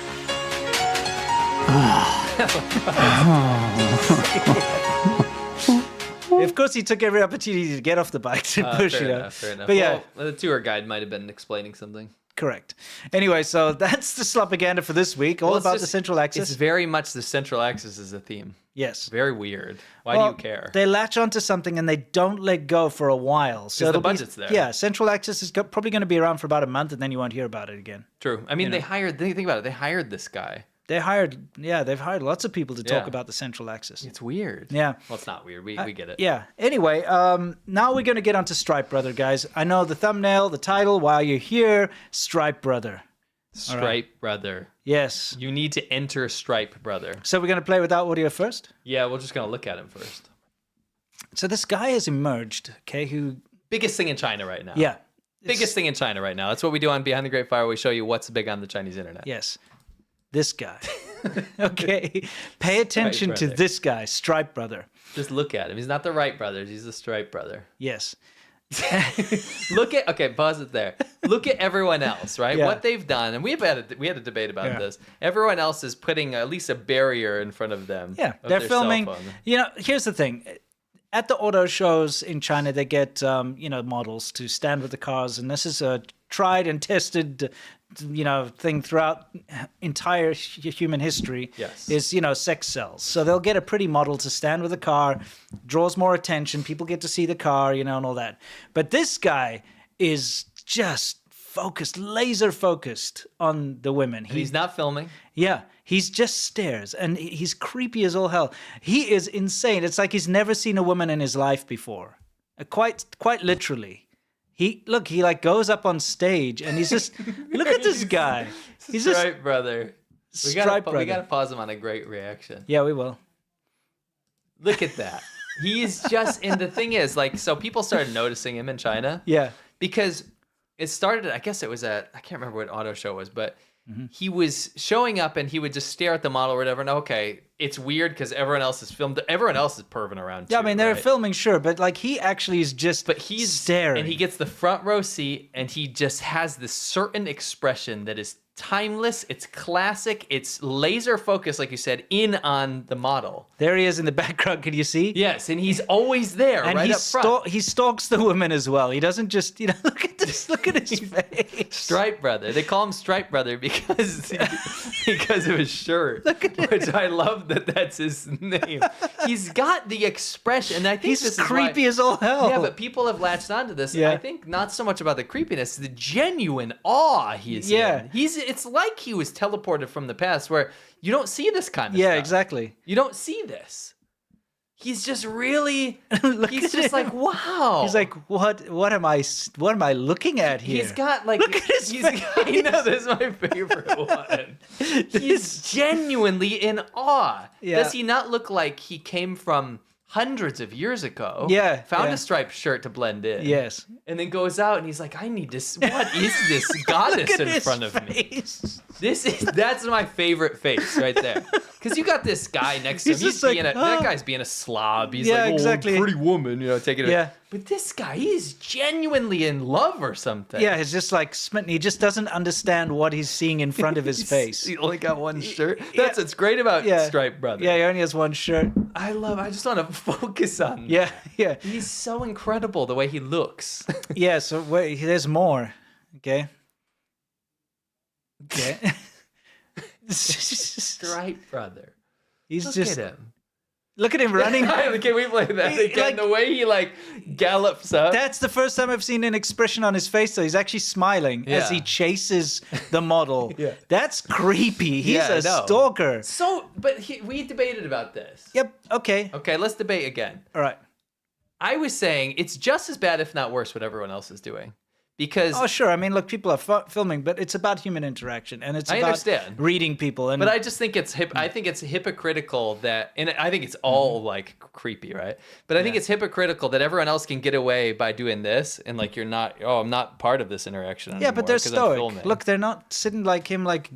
Of course, he took every opportunity to get off the bike to push
Fair
it
enough,
out.
fair enough.
But yeah,
Well, the tour guide might have been explaining something.
correct. Anyway, so that's the slopaganda for this week, all
Well, it's
about
just-
the Central Axis.
It's very much the Central Axis as a theme.
Yes.
Very weird. Why
Well,
do you care?
They latch onto something and they don't let go for a while. So
'Cause the
it'll be-
budget's there.
Yeah, Central Axis is probably going to be around for about a month, and then you won't hear about it again.
True. I mean, they hired. Think about it. They hired this guy.
They've hired lots of people to talk
Yeah.
about the Central Axis.
It's weird.
Yeah.
Well, it's not weird. We get it.
Yeah. Anyway, now we're going to get onto Stripe Brother, guys. I know the thumbnail, the title, while you're here, Stripe Brother.
Stripe Brother.
Yes.
You need to enter Stripe Brother.
So we're going to play without audio first?
Yeah, we're just gonna look at him first.
So this guy has emerged, okay, who...
Biggest thing in China right now.
Yeah.
Biggest thing in China right now. That's what we do on Behind the Great Fire. We show you what's big on the Chinese internet.
Yes. This guy. Okay. Pay attention to
Brother.
this guy, Stripe Brother.
Just look at him. He's not the Wright brothers. He's the Stripe Brother.
Yes.
Okay, pause it there. Look at everyone else, right?
Yeah.
What they've done, and we had a debate about
Yeah.
this. Everyone else is putting at least a barrier in front of them.
Yeah,
of
they're
their cell
filming.
phone.
You know, here's the thing. At the auto shows in China, they get models to stand with the cars, and this is a tried and tested, thing throughout entire human history.
Yes.
Is sex sells. So they'll get a pretty model to stand with a car, draws more attention. People get to see the car, and all that. But this guy is just focused, laser focused on the women.
And he's not filming.
Yeah, he's just stares, and he's creepy as all hell. He is insane. It's like he's never seen a woman in his life before. Quite literally. He like goes up on stage, and he's just look at this guy. He's just
Stripe Brother. We
Stripe
we
Brother.
gotta pause him on a great reaction.
Yeah, we will.
Look at that. He's just, and the thing is, so people started noticing him in China.
Yeah.
Because it started, I guess it was I can't remember what auto show was, but he was showing up and he would just stare at the model or whatever. And okay, it's weird because everyone else is filmed. Everyone else is perving around too.
Yeah, I mean, they're
right?
filming, sure, but he actually is just
He's
staring.
and he gets the front row seat and he just has this certain expression that is timeless. It's classic. It's laser focused, like you said, in on the model.
There he is in the background. Can you see?
Yes, and he's always there,
And
right
he
up front.
he stalks the women as well. He doesn't just look at this. Look at his face.
Stripe Brother. They call him Stripe Brother because of his shirt, which I love that's his name. He's got the expression, and I think
He's
this is
creepy
why,
as all hell.
Yeah, but people have latched onto this.
Yeah.
I think not so much about the creepiness, the genuine awe he is in. It's like he was teleported from the past, where you don't see this kind of stuff.
Yeah, exactly.
You don't see this. He's just really. He's
at
just like,
him.
wow.
He's like, what am I looking at here?
He's got like.
Look at his face.
I know, this is my favorite one. He's genuinely in awe.
Yeah.
Does he not look like he came from hundreds of years ago?
Yeah,
Found
yeah.
a striped shirt to blend in.
Yes.
And then goes out and he's like, I need this. What is this goddess
Look at
in
his
front of me?
face.
That's my favorite face right there. Because you got this guy next to him.
He's
He's
just like,
that guy's being a slob. He's
Yeah,
like,
exactly.
pretty woman, taking it.
Yeah.
But this guy, he's genuinely in love or something.
Yeah, he's just like smitten. He just doesn't understand what he's seeing in front of his face.
He only got one shirt. That's what's great about Stripe Brother.
Yeah, he only has one shirt.
I just want to focus on.
Yeah, yeah.
He's so incredible the way he looks.
Yeah, so wait, there's more. Okay. Okay.
Stripe Brother.
He's
Look
just
at him.
Look at him running.
Can we play that again? The way he like gallops up.
That's the first time I've seen an expression on his face. So he's actually smiling as he chases the model. That's creepy. He's a stalker.
So, but we debated about this.
Yep. Okay.
Okay, let's debate again.
All right.
I was saying it's just as bad, if not worse, what everyone else is doing. Because
sure. I mean, look, people are filming, but it's about human interaction, and it's about reading people. And
but I just think it's I think it's hypocritical that, and I think it's all like creepy, right? But I think it's hypocritical that everyone else can get away by doing this, and like you're not. Oh, I'm not part of this interaction anymore.
Yeah, but they're stoic. Look, they're not sitting like him. Like,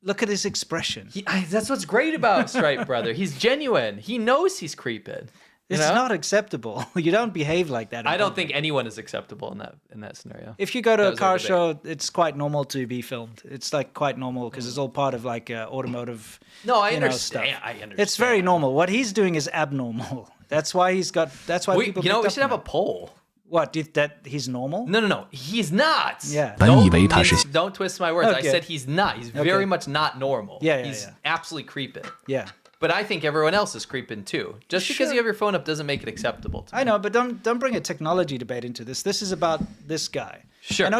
look at his expression.
That's what's great about Stripe Brother. He's genuine. He knows he's creeping.
It's not acceptable. You don't behave like that.
I don't think anyone is acceptable in that scenario.
If you go to a car show, it's quite normal to be filmed. It's like quite normal because it's all part of like automotive.
No, I understand.
Stuff.
I understand.
It's very normal. What he's doing is abnormal. That's why That's why people.
We should have a poll.
What? That he's normal?
No. He's not.
Yeah.
Don't twist my words. Okay. I said he's not. He's very much not normal.
Yeah.
He's absolutely creeping.
Yeah.
But I think everyone else is creeping too. Just because you have your phone up doesn't make it acceptable to me.
I know, but don't bring a technology debate into this. This is about this guy.
Sure.
I know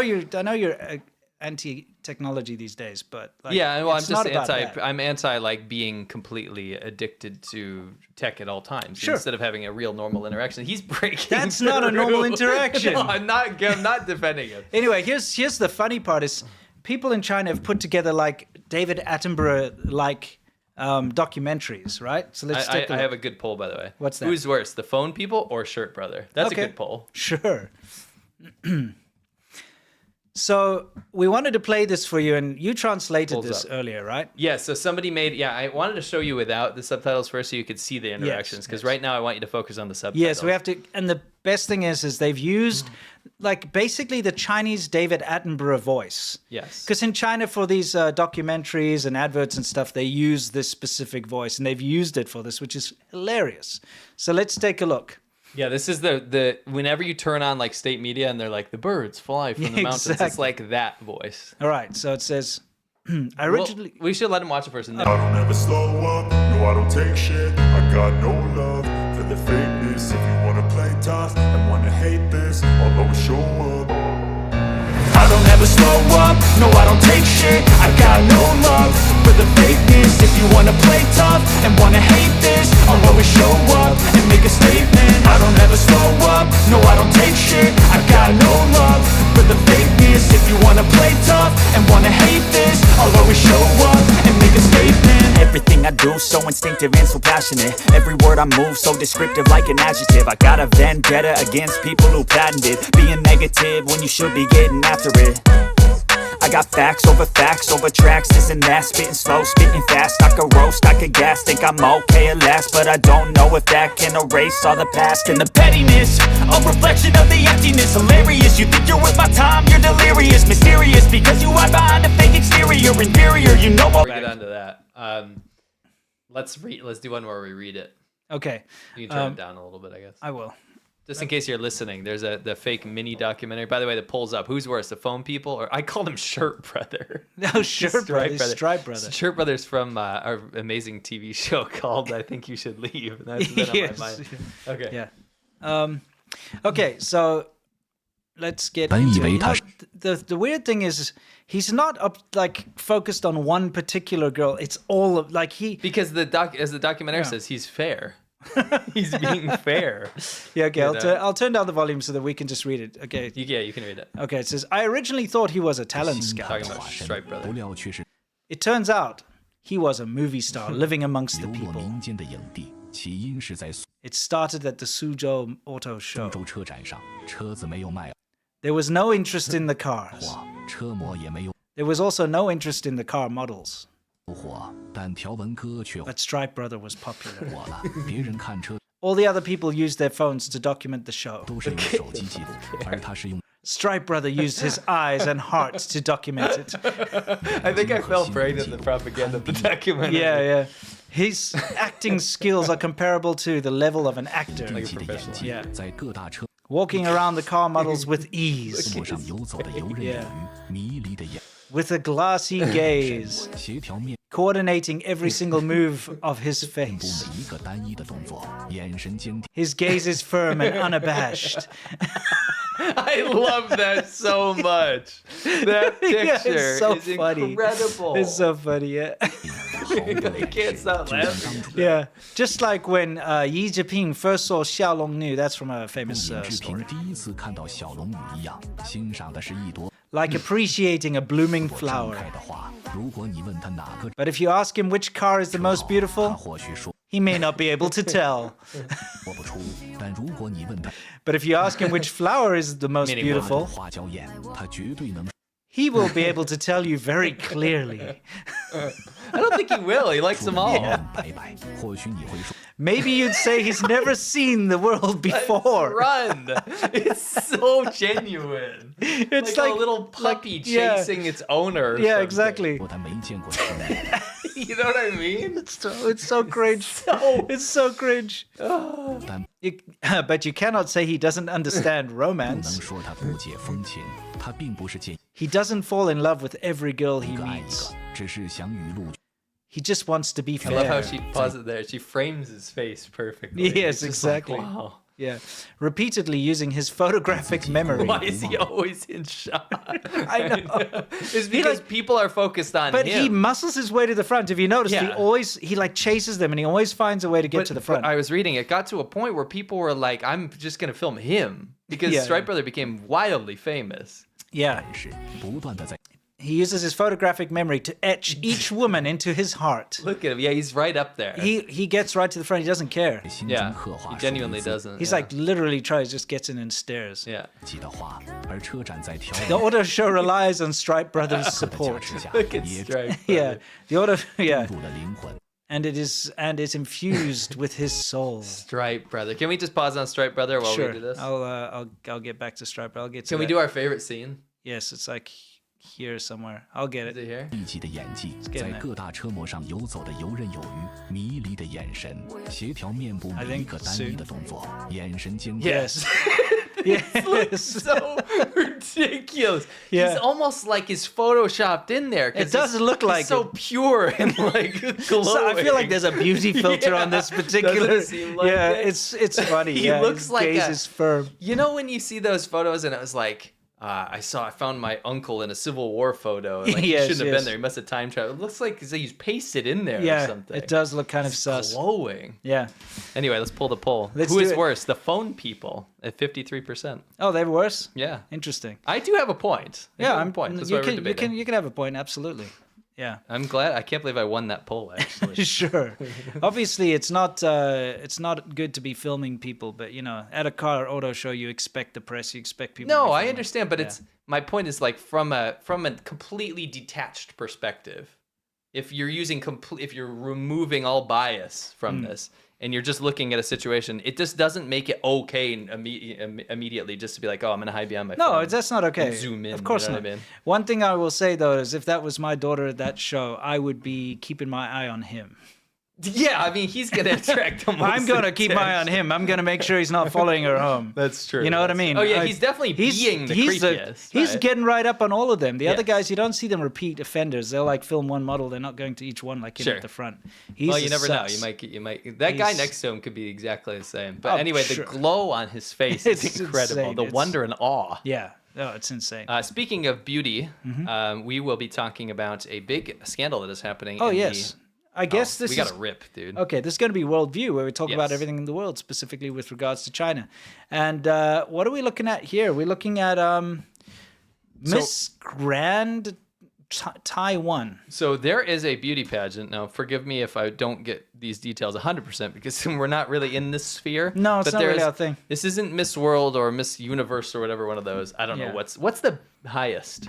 you're anti-technology these days, but like,
well, I'm just anti. I'm anti like being completely addicted to tech at all times instead of having a real normal interaction. He's breaking.
That's not a normal interaction.
No, I'm not defending him.
Anyway, here's the funny part: is people in China have put together like David Attenborough like. Documentaries, right? So let's take
I have a good poll, by the way.
What's that?
Who's worse, the phone people or Shirt Brother? That's a good poll.
Sure. So we wanted to play this for you, and you translated this earlier, right?
Yeah, so somebody made... Yeah, I wanted to show you without the subtitles first so you could see the interactions, because right now I want you to focus on the subtitles.
Yes, we have to... And the best thing is they've used, like, basically the Chinese David Attenborough voice.
Yes.
Because in China, for these documentaries and adverts and stuff, they use this specific voice, and they've used it for this, which is hilarious. So let's take a look.
Yeah, this is the whenever you turn on like state media and they're like the birds fly from the mountains, it's like that voice.
All right, so it says, I originally...
we should let him watch it first. And then...
I don't ever slow up, no I don't take shit. I got no love for the fakeness. If you wanna play tough and wanna hate this, I'll always show up. I don't ever slow up, no I don't take shit. I got no love for the fakeness. If you wanna play tough and wanna hate this, I'll always show up and make a statement. I don't ever slow up, no I don't take shit. I got no love for the fakeness. If you wanna play tough and wanna hate this, I'll always show up and make a statement.
Everything I do so instinctive and so passionate. Every word I move so descriptive like an adjective. I got a vendetta against people who patented being negative when you should be getting after it. I got facts over tracks, this and that. Spitting slow, spitting fast, I could roast, I could gas. Think I'm okay at last, but I don't know if that can erase all the past. And the pettiness, a reflection of the emptiness. Hilarious, you think you're worth my time, you're delirious. Mysterious, because you hide behind a fake exterior. Inferior, you know all.
Right onto that. Let's do one where we read it.
Okay.
You can turn it down a little bit, I guess.
I will.
Just in case you're listening, there's the fake mini documentary. By the way, the poll's up. Who's worse, the phone people or I called him Shirt Brother?
No, Shirt Brother. Stripe Brother.
Shirt Brother's from our amazing TV show called I Think You Should Leave. And that's been on my mind. Okay.
Yeah. Okay, so let's get into it. The weird thing is he's not focused on one particular girl. It's all of
because as the documentary says, he's fair. He's being fair.
Yeah, okay. I'll turn down the volume so that we can just read it. Okay.
Yeah, you can read it.
Okay, it says, I originally thought he was a talent scout.
Talking about Stripe Brother.
It turns out he was a movie star living amongst the people. It started at the Suzhou Auto Show. There was no interest in the cars. There was also no interest in the car models. But Stripe Brother was popular. All the other people used their phones to document the show. Stripe Brother used his eyes and heart to document it.
I think I fell prey to the propaganda of the documentary.
Yeah. His acting skills are comparable to the level of an actor.
Like a professional.
Yeah. Walking around the car models with ease. Yeah. with a glassy gaze, coordinating every single move of his face. His gaze is firm and unabashed.
I love that so much. That picture
it's so
is
funny.
incredible.
It's so funny, yeah.
I can't stop laughing.
Yeah, just like when Yi Zheping first saw Xiaolong that's from a famous story. Like appreciating a blooming flower. But if you ask him which car is the most beautiful, he may not be able to tell. But if you ask him which flower is the most beautiful, he will be able to tell you very clearly.
I don't think he will. He likes them all.
Yeah. Maybe you'd say he's never seen the world before.
Run! It's so genuine.
It's
like a little puppy chasing its owner.
Yeah, exactly.
You know what I mean?
It's so cringe. It's so cringe. But you cannot say he doesn't understand romance. He doesn't fall in love with every girl he meets. He just wants to be fair.
I love how she pauses there. She frames his face perfectly.
Yes, exactly.
Like, wow.
Yeah, repeatedly using his photographic memory.
Why is he always in shot?
I know.
It's because people are focused on
but
him.
But he muscles his way to the front. If you notice, he like chases them and he always finds a way to get to the front.
But I was reading, it got to a point where people were like, I'm just going to film him. Because Stripe Brother became wildly famous.
Yeah. He uses his photographic memory to etch each woman into his heart.
Look at him. Yeah, he's right up there.
He gets right to the front. He doesn't care.
Yeah, he genuinely doesn't.
He's like literally just gets in and stares.
Yeah.
The auto show relies on Stripe Brothers' support.
Look at Stripe.
Yeah. The auto. Yeah. And it's infused with his soul.
Stripe Brother. Can we just pause on Stripe Brother while we do this?
I'll get back to Stripe. I'll get to
Can we do our favorite scene?
Yes, it's like here somewhere. I'll get it.
Is it here?
I think soon.
Yes. It looks so ridiculous. Yeah. He's almost like he's photoshopped in there.
It does look like
it's so pure and like glowing.
So I feel like there's a beauty filter on this particular. Like it's funny.
He looks like
gaze is firm.
You know when you see those photos and it was like, I found my uncle in a Civil War photo. And like, he shouldn't have been there. He must have time traveled. It looks like he's pasted in there or something.
It does look kind of sus.
Glowing.
Yeah.
Anyway, let's pull the poll. Who is worse? The phone people at 53%.
Oh, they're worse?
Yeah.
Interesting.
I do have a point. I'm point. That's why we're debating.
You can have a point, absolutely. Yeah.
I'm glad. I can't believe I won that poll, actually.
Sure. Obviously, it's not good to be filming people, but, at a car auto show, you expect the press, you expect people.
No, I understand, but my point is like from a completely detached perspective. If you're removing all bias from this, and you're just looking at a situation, it just doesn't make it okay immediately just to be like, oh, I'm going to hide behind my phone.
No, that's not okay.
Zoom in.
Of course not. I mean? One thing I will say, though, is if that was my daughter at that show, I would be keeping my eye on him.
Yeah, I mean, he's going to attract the most
I'm going to keep my eye on him. I'm going to make sure he's not following her home.
That's true.
You know what I mean?
Oh, yeah, he's definitely being the creepiest.
He's getting right up on all of them. The other guys, you don't see them repeat offenders. They'll like film one model. They're not going to each one like at the front.
Well, you never know. You might. That guy next to him could be exactly the same. But anyway, the glow on his face is incredible.
Insane.
The wonder and awe.
Yeah. Oh, it's insane.
Speaking of beauty, we will be talking about a big scandal that is happening.
Oh, yes. I guess this
we got to rip, dude.
Okay, this is going to be Worldview, where we talk about everything in the world, specifically with regards to China. And what are we looking at here? We're looking at Miss Grand Taiwan.
So there is a beauty pageant. Now, forgive me if I don't get these details 100% because we're not really in this sphere.
No, it's not really our thing.
This isn't Miss World or Miss Universe or whatever one of those. I don't know. What's the highest?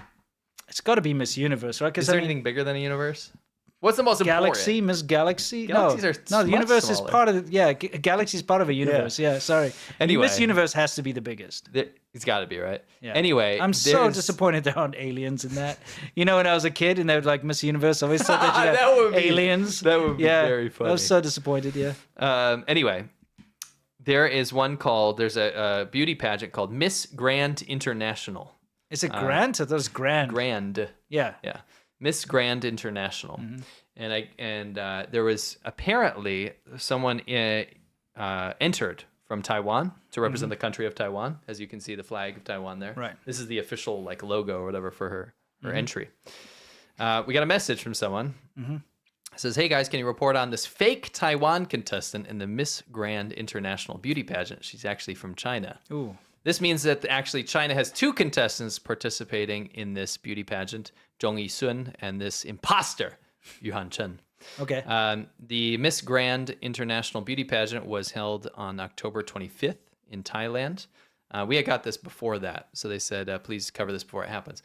It's got to be Miss Universe, right?
Is there anything bigger than a universe? What's the most
Galaxy,
important?
Miss Galaxy?
Galaxies
no, the universe is part of Galaxy is part of a universe. Yeah, sorry.
Anyway,
Miss Universe has to be the biggest.
It's got to be, right?
Yeah.
Anyway,
I'm so disappointed there aren't aliens in that. When I was a kid and they would like Miss Universe, I always thought that would be aliens.
That would be very funny.
I was so disappointed,
Anyway, there's a beauty pageant called Miss Grand International.
Is it Grand? Or those Grand?
Grand.
Yeah.
Yeah. Miss Grand International. And there was apparently someone entered from Taiwan to represent the country of Taiwan. As you can see, the flag of Taiwan there.
Right.
This is the official like logo or whatever for her entry. We got a message from someone. It says, hey guys, can you report on this fake Taiwan contestant in the Miss Grand International Beauty Pageant? She's actually from China.
Ooh.
This means that actually China has 2 contestants participating in this beauty pageant, Zhong Yisun and this imposter, Yuhan Chen.
Okay.
The Miss Grand International Beauty Pageant was held on October 25th in Thailand. We had got this before that, so they said, please cover this before it happens.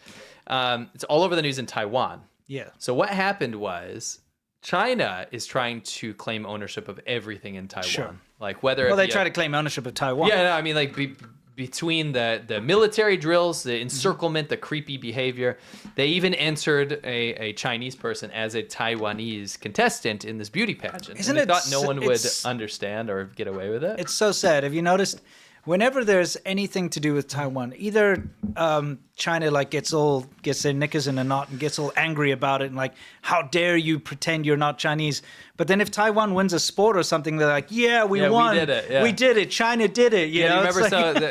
It's all over the news in Taiwan.
Yeah.
So what happened was China is trying to claim ownership of everything in Taiwan.
Sure.
Like whether
Well, they try to claim ownership of Taiwan.
Yeah, no, I mean like between the military drills, the encirclement, the creepy behavior, they even entered a Chinese person as a Taiwanese contestant in this beauty pageant.
Isn't
and
it
they thought no one would
it's-
understand or get away with it?
It's so sad. Have you noticed? Whenever there's anything to do with Taiwan, either China like gets their knickers in a knot and gets all angry about it and like, how dare you pretend you're not Chinese? But then if Taiwan wins a sport or something, they're like, yeah, we won.
We did it. Yeah.
We did it. China did it. You
Yeah,
know?
you remember?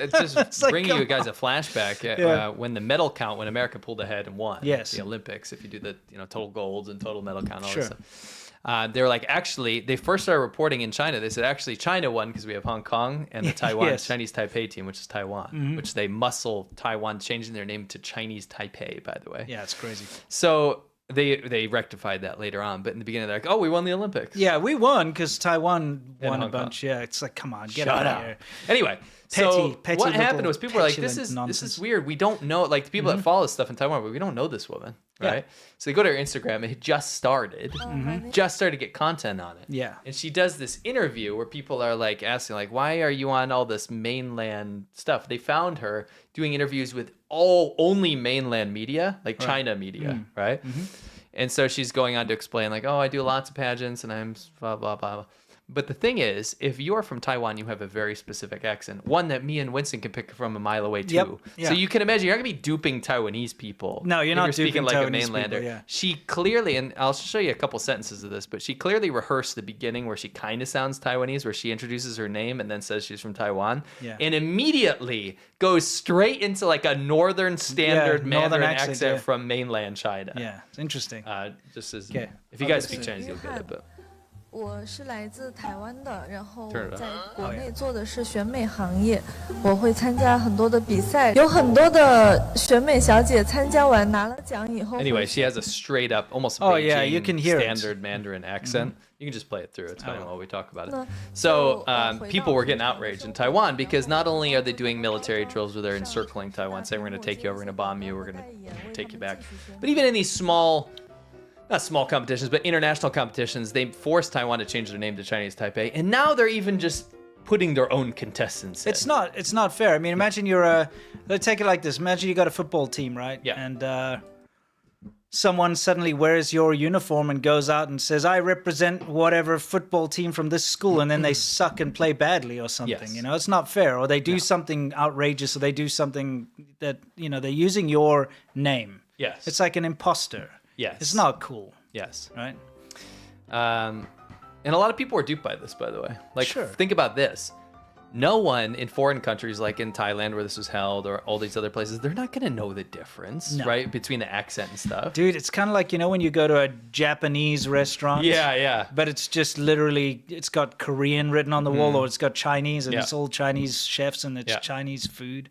It's like-
So just
like,
bringing you
come
guys
on.
a flashback
Yeah.
when the medal count, when America pulled ahead and won
Yes.
the Olympics. If you do the total golds and total medal count, all
Sure.
this stuff. They were like, actually, they first started reporting in China. They said, actually, China won because we have Hong Kong and the Taiwan
Yes.
Chinese Taipei team, which is Taiwan, which they muscle Taiwan, changing their name to Chinese Taipei, by the way.
Yeah, it's crazy.
So they rectified that later on. But in the beginning, they're like, oh, we won the Olympics.
Yeah, we won because Taiwan
And
won a
Hong Kong.
bunch. Yeah, it's like, come on, get
Shut
out
up.
of here.
Anyway,
Petty
what
little
happened was people were like, this
petulant
is
nonsense.
weird. We don't know, like the people that follow this stuff in Taiwan, but we don't know this woman, right?
Yeah.
So they go to her Instagram. It had just started, just started to get content on it.
Yeah.
And she does this interview where people are like asking, like, why are you on all this mainland stuff? They found her doing interviews with only mainland media, like China media, right? And so she's going on to explain, like, oh, I do lots of pageants and I'm blah, blah, blah, blah. But the thing is, if you're from Taiwan, you have a very specific accent, one that me and Winston can pick from a mile away too.
Yep, yeah.
So you can imagine you're not gonna be duping Taiwanese people.
No, you're
if
not
you're speaking
duping
like
Taiwanese
a mainlander.
people, yeah.
She clearly, and I'll show you a couple sentences of this, but she clearly rehearsed the beginning where she kind of sounds Taiwanese, where she introduces her name and then says she's from Taiwan,
Yeah.
and immediately goes straight into like a northern standard
northern
Mandarin
accent,
accent
yeah.
from mainland China.
Yeah, it's interesting.
Just as
Okay.
if you guys speak Chinese, you'll get it. But
我是来自台湾的，然后
Turn it up.
在国内做的是选美行业，我会参加很多的比赛，有很多的选美小姐参加完拿了奖以后。
Anyway, she has a straight up, almost
Oh,
Beijing
yeah, you can hear it.
standard Mandarin accent. You can just play it through. It's fine while we talk about it.
No.
So
So,
people were getting outraged in Taiwan because not only are they doing military drills where they're encircling Taiwan, saying we're going to take you over, we're going to bomb you, we're going to take you back. But even in these not small competitions, but international competitions, they forced Taiwan to change their name to Chinese Taipei, and now they're even just putting their own contestants in.
It's not fair. I mean, imagine let's take it like this. Imagine you got a football team, right?
Yeah.
And someone suddenly wears your uniform and goes out and says, I represent whatever football team from this school, and then they suck and play badly or something.
Yes.
You know, it's not fair. Or they do something outrageous, or they do something that, they're using your name.
Yes.
It's like an imposter.
Yes.
It's not cool,
Yes.
right?
And a lot of people were duped by this, by the way. Like,
Sure.
think about this. No one in foreign countries, like in Thailand where this was held, or all these other places, they're not going to know the difference,
No.
right, between the accent and stuff.
Dude, it's kind of like, when you go to a Japanese restaurant.
Yeah.
But it's just literally, it's got Korean written on the wall, or it's got Chinese, and
Yeah.
it's all Chinese chefs, and it's
Yeah.
Chinese food.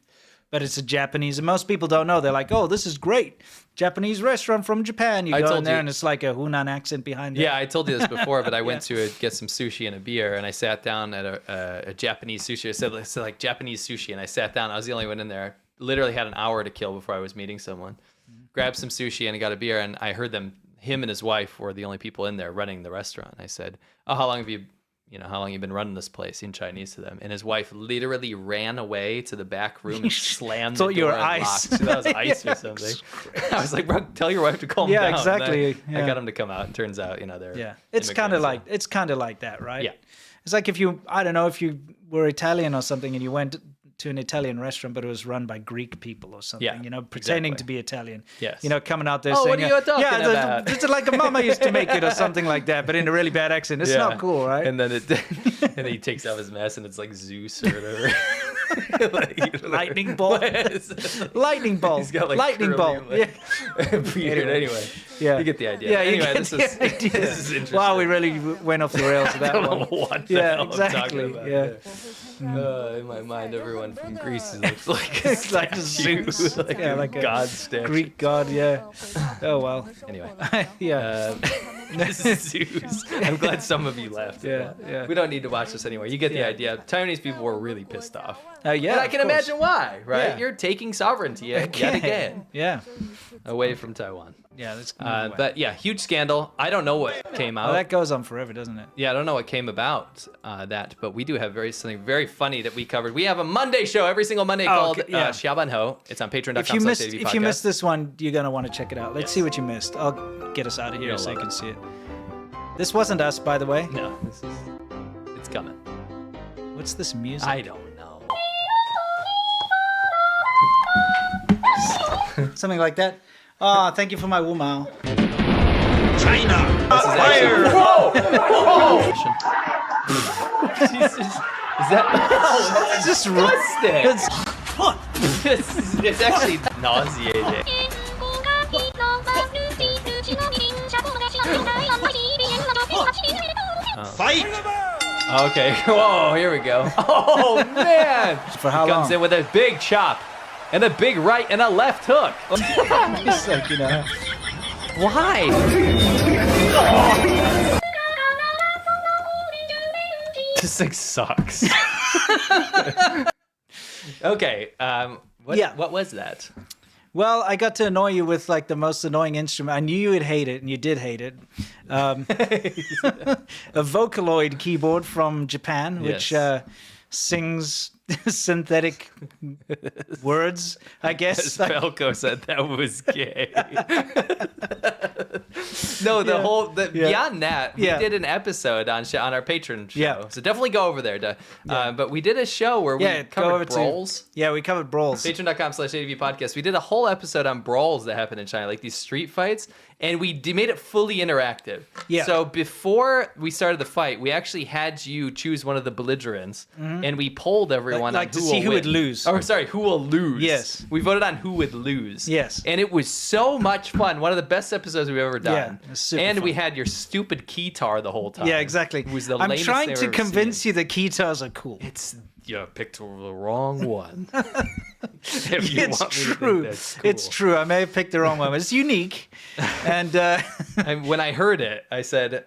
But it's a Japanese, and most people don't know. They're like, oh, this is great. Japanese restaurant from Japan. You
I
go
told
in there,
you-
and it's like a Hunan accent behind it.
Yeah, I told you this before, but I went to get some sushi and a beer, and I sat down at a Japanese sushi. I said, it's like Japanese sushi, and I sat down. I was the only one in there. Literally had an hour to kill before I was meeting someone. Grabbed some sushi and I got a beer, and I heard him and his wife were the only people in there running the restaurant. I said, oh, how long have you been running this place, in Chinese to them? And his wife literally ran away to the back room and slammed the
Thought you
door
were
and
ice.
locked. She thought it was ice or
Yeah,
something. I was like, bro, tell your wife to calm
Yeah,
down.
exactly,
And I
yeah.
got him to come out, and turns out, they're
Yeah. It's kind of
immigrants.
like that, right?
Yeah.
It's like if you were Italian or something, and you went to an Italian restaurant, but it was run by Greek people or something.
Yeah,
pretending
exactly.
to be Italian.
Yes.
Coming out there
Oh,
saying,
what are you talking about?
It's like a mama used to make it or something like that, but in a really bad accent. It's not cool, right?
And then and then he takes off his mask and it's like Zeus or whatever.
Lightning bolt. Lightning bolt.
He's got like
lightning bolt.
Beard. Anyway, you get the idea.
Yeah,
anyway, this is interesting.
Wow, we really went off the rails with that
I don't
one.
know what the hell I'm
exactly.
talking about
Yeah.
in my mind, everyone from Greece looks like
It's like Zeus.
like a god statue.
Greek god, yeah. Oh, well.
Anyway,
yeah.
this is Zeus. I'm glad some of you laughed.
Yeah, yeah.
We don't need to watch this anymore. You get the idea. Taiwanese people were really pissed off.
Yeah,
and I can
of course.
imagine why, right?
Yeah.
You're taking sovereignty yet again
Yeah.
away from Taiwan.
Yeah, that's
But yeah, huge scandal. I don't know what came out.
Well, that goes on forever, doesn't it?
Yeah, I don't know what came about that, but we do have something very funny that we covered. We have a Monday show every single Monday called Xiaoban Ho. It's on patreon.com/ADV
If you missed this one, you're going to want to check it out. Let's see what you missed. I'll get us out of here so you can see it. This wasn't us, by the way.
No, it's coming.
What's this music?
I don't know.
Something like that. Oh, thank you for my Wumao.
China!
Fire! Whoa! Jesus. Is that?
It's just
It's actually nauseating.
Fight!
Okay. Whoa, here we go. Oh man!
For how
He comes
long?
in with a big chop, and a big right and a left hook.
It's like,
Why? This thing sucks. Okay. What was that?
Well, I got to annoy you with like the most annoying instrument. I knew you would hate it, and you did hate it. A Vocaloid keyboard from Japan, which sings synthetic words, I guess.
Falco said that was gay. No, beyond that, we did an episode on our Patreon show.
Yeah.
So definitely go over there. But we did a show where we covered brawls.
We covered brawls.
Patreon.com/ADV podcast. We did a whole episode on brawls that happen in China, like these street fights, and we made it fully interactive.
Yeah.
So before we started the fight, we actually had you choose one of the belligerents, and we polled everyone
Like
on
to
who
see
will
who
win.
would lose.
Oh, sorry, who will lose?
Yes.
We voted on who would lose.
Yes.
And it was so much fun. One of the best episodes we've ever done.
Yeah, it was super
and we
fun.
had your stupid keytar the whole time.
Yeah, exactly.
It was the
I'm
lamest
trying
thing I've
to
ever
convince
seen.
you that guitars are cool.
You picked the wrong one. If you
It's
want me to think
true.
that's cool.
It's true. I may have picked the wrong one. It's unique. And
When I heard it, I said,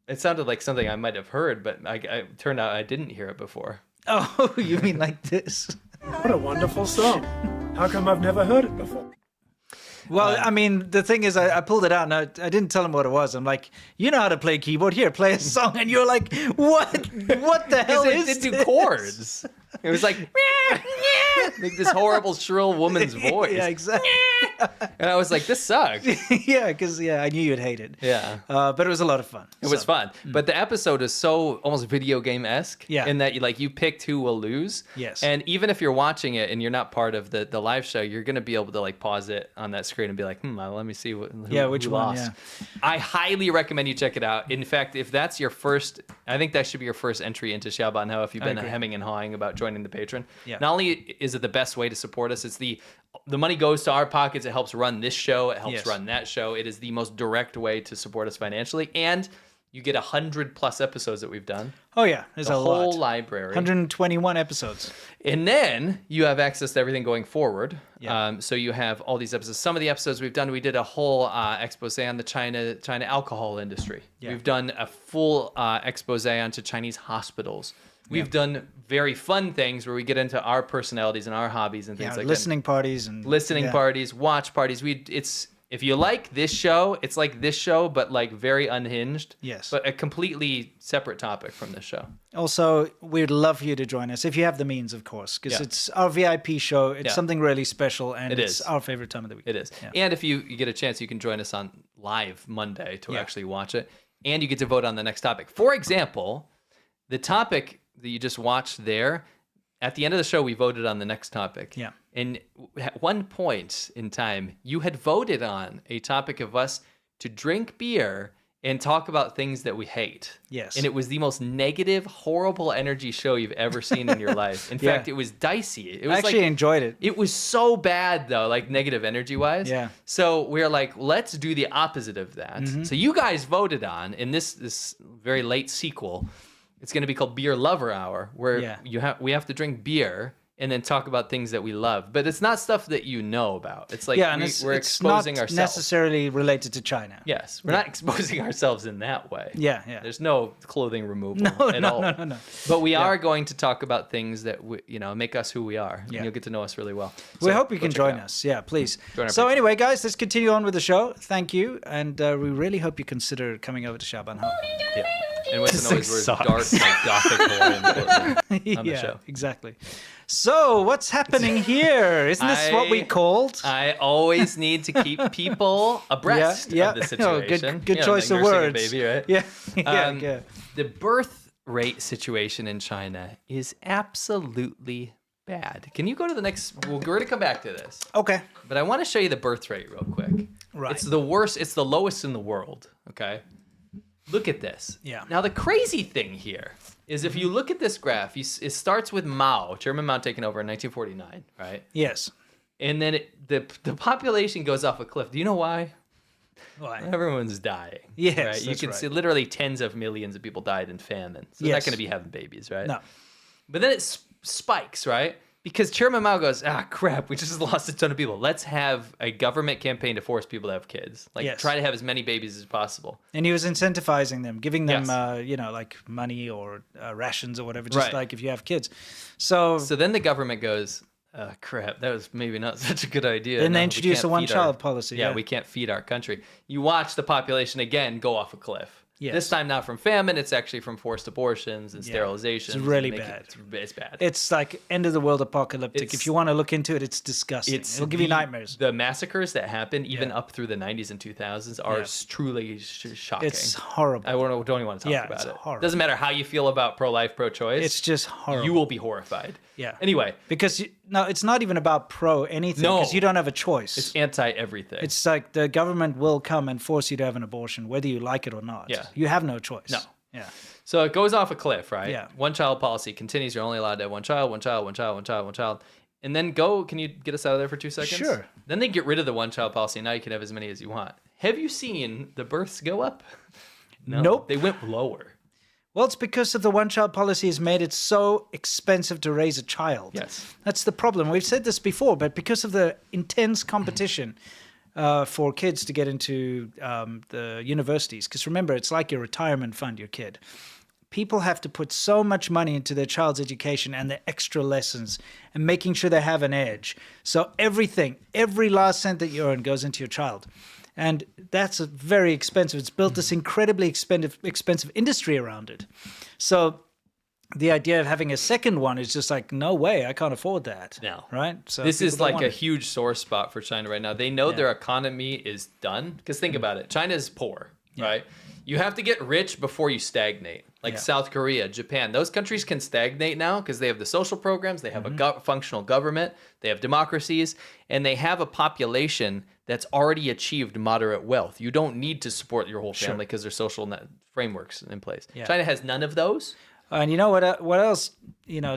it sounded like something I might have heard, but I turned out I didn't hear it before.
oh, you mean like this?
What a wonderful song. How come I've never heard it before?
Well, I mean, the thing is, I pulled it out and I didn't tell him what it was. I'm like, you know how to play keyboard. Here, play a song. And you're like, what? What the hell
Because
is
it did
this?
do chords. It was like, like this horrible shrill woman's voice.
Yeah, exactly.
And I was like, this sucks.
Yeah, because I knew you'd hate it.
Yeah.
But it was a lot of fun.
It was fun. But the episode is so almost video game-esque
Yeah.
in that you picked who will lose.
Yes.
And even if you're watching it and you're not part of the live show, you're going to be able to like pause it on that screen and be like, let me see which
one,
lost.
yeah.
I highly recommend you check it out. In fact, if that's your first, I think that should be your first entry into Xiaoban Ho if you've been
agree.
hemming and hawing about joining the Patreon.
Yeah.
Not only is it the best way to support us, it's the money goes to our pockets. It helps run this show. It helps
Yes.
run that show. It is the most direct way to support us financially. And you get 100+ episodes that we've done.
Oh, yeah. There's
The
a lot.
whole library.
121 episodes.
And then you have access to everything going forward.
Yeah.
So you have all these episodes. Some of the episodes we've done, we did a whole expose on the China alcohol industry.
Yeah.
We've done a full expose onto Chinese hospitals. We've done very fun things where we get into our personalities and our hobbies and things like
listening parties and
listening parties, watch parties. If you like this show, it's like this show, but like very unhinged.
Yes.
But a completely separate topic from this show.
Also, we'd love for you to join us if you have the means, of course, because
Yeah.
it's our VIP show. It's
Yeah.
something really special, and
It
it's
is.
our favorite time of the week.
It is.
Yeah.
And if you get a chance, you can join us on live Monday to
Yeah.
actually watch it. And you get to vote on the next topic. For example, the topic that you just watched there, at the end of the show, we voted on the next topic.
Yeah.
And at one point in time, you had voted on a topic of us to drink beer and talk about things that we hate.
Yes.
And it was the most negative, horrible energy show you've ever seen in your life. In fact, it was dicey. It was
I actually enjoyed it.
It was so bad, though, like negative energy-wise.
Yeah.
So we're like, let's do the opposite of that.
Mm-hmm.
So you guys voted on, in this very late sequel, it's going to be called Beer Lover Hour, where we have to drink beer and then talk about things that we love. But it's not stuff that you know about. It's like we're exposing
not
ourselves.
necessarily related to China.
Yes, we're not exposing ourselves in that way.
Yeah.
There's no clothing removal at all. No. But we are going to talk about things that make us who we are. And you'll get to know us really well.
We hope you can join us. Yeah, please. So anyway, guys, let's continue on with the show. Thank you. And we really hope you consider coming over to Shabanho.
Yeah. And Winston always wears dark, like gothic Hawaiian clothing on the show.
Exactly. So, what's happening here? Isn't this what we called?
I always need to keep people abreast of the situation.
Good choice of words.
A baby, right?
Yeah.
The birth rate situation in China is absolutely bad. Can you go to the next? We're going to come back to this.
Okay.
But I want to show you the birth rate real quick.
Right.
It's the worst. It's the lowest in the world. Okay. Look at this.
Yeah.
Now, the crazy thing here is if you look at this graph, it starts with Chairman Mao taking over in 1949, right?
Yes.
And then the population goes off a cliff. Do you know why?
Why?
Everyone's dying.
Yes,
right? You can see literally tens of millions of people died in famine. So they're not going to be having babies, right?
No.
But then it spikes, right? Because Chairman Mao goes, crap, we just lost a ton of people. Let's have a government campaign to force people to have kids. Try to have as many babies as possible.
And he was incentivizing them, giving them, like money or rations or whatever, just like if you have kids. So
then the government goes, crap, that was maybe not such a good idea.
Then they introduce a one-child policy.
Yeah, we can't feed our country. You watch the population again go off a cliff.
Yes.
This time not from famine, it's actually from forced abortions and sterilizations.
It's really bad.
It's bad.
It's like end of the world apocalyptic. If you want to look into it, it's disgusting. It'll give you nightmares.
The massacres that happen, even up through the 90s and 2000s, are truly shocking.
It's horrible.
I don't even want to talk about it.
Horrible.
Doesn't matter how you feel about pro-life, pro-choice.
It's just horrible.
You will be horrified.
Yeah.
Anyway.
Because, it's not even about pro-anything.
No.
Because you don't have a choice.
It's anti-everything.
It's like the government will come and force you to have an abortion, whether you like it or not.
Yeah.
You have no choice.
No.
Yeah.
So it goes off a cliff, right?
Yeah.
One-child policy continues. You're only allowed to have one child. And then can you get us out of there for 2 seconds?
Sure.
Then they get rid of the one-child policy. Now you can have as many as you want. Have you seen the births go up? No.
Nope.
They went lower.
Well, it's because of the one-child policy has made it so expensive to raise a child.
Yes.
That's the problem. We've said this before, but because of the intense competition for kids to get into the universities, because remember, it's like your retirement fund, your kid. People have to put so much money into their child's education and their extra lessons and making sure they have an edge. So every last cent that you earn goes into your child. And that's very expensive. It's built this incredibly expensive industry around it. So the idea of having a second one is just like, no way, I can't afford that.
No.
Right? So
this is like a
it.
huge sore spot for China right now. They know their economy is done. Because think about it. China is poor, right? You have to get rich before you stagnate. Like South Korea, Japan. Those countries can stagnate now because they have the social programs. They have a functional government. They have democracies. And they have a population that's already achieved moderate wealth. You don't need to support your whole family because there's social frameworks in place. Yeah. China has none of those.
And you know what else?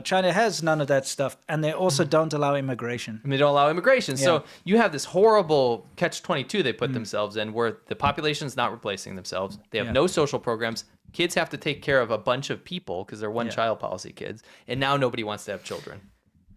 China has none of that stuff. And they also don't allow immigration.
And they don't allow immigration. Yeah. So you have this horrible catch-22 they put themselves in where the population's not replacing themselves. They have no social programs. Kids have to take care of a bunch of people because they're one-child policy kids. And now nobody wants to have children.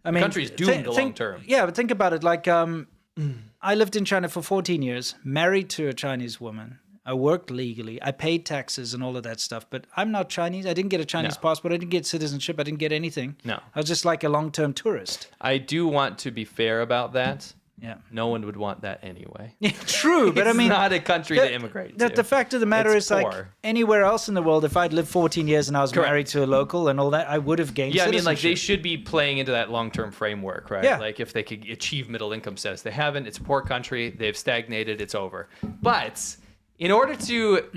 I mean, the country's doomed long term.
Yeah, but think about it. Like, I lived in China for 14 years, married to a Chinese woman. I worked legally. I paid taxes and all of that stuff. But I'm not Chinese. I didn't get a Chinese passport. I didn't get citizenship. I didn't get anything.
No.
I was just like a long-term tourist.
I do want to be fair about that.
Yeah.
No one would want that anyway.
Yeah, true, but I mean,
it's not a country to immigrate to.
The fact of the matter is, like, anywhere else in the world, if I'd lived 14 years and I was married to a local and all that, I would have gained citizenship.
I mean, like, they should be playing into that long-term framework, right?
Yeah.
Like, if they could achieve middle income status. They haven't. It's a poor country. They've stagnated. It's over. But in order to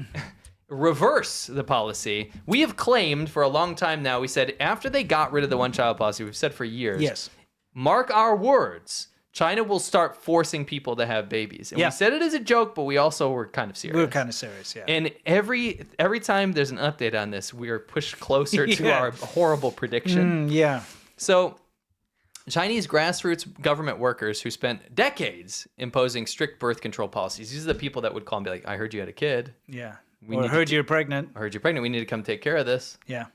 reverse the policy. We have claimed for a long time now, we said after they got rid of the one-child policy, we've said for years,
Yes.
mark our words, China will start forcing people to have babies. And we said it as a joke, but we also were kind of serious.
We were kind of serious, yeah.
And every time there's an update on this, we are pushed closer to our horrible prediction.
Yeah.
So Chinese grassroots government workers who spent decades imposing strict birth control policies. These are the people that would call and be like, I heard you had a kid.
Yeah.
We
or heard you're pregnant.
I heard you're pregnant. We need to come take care of this.
Yeah.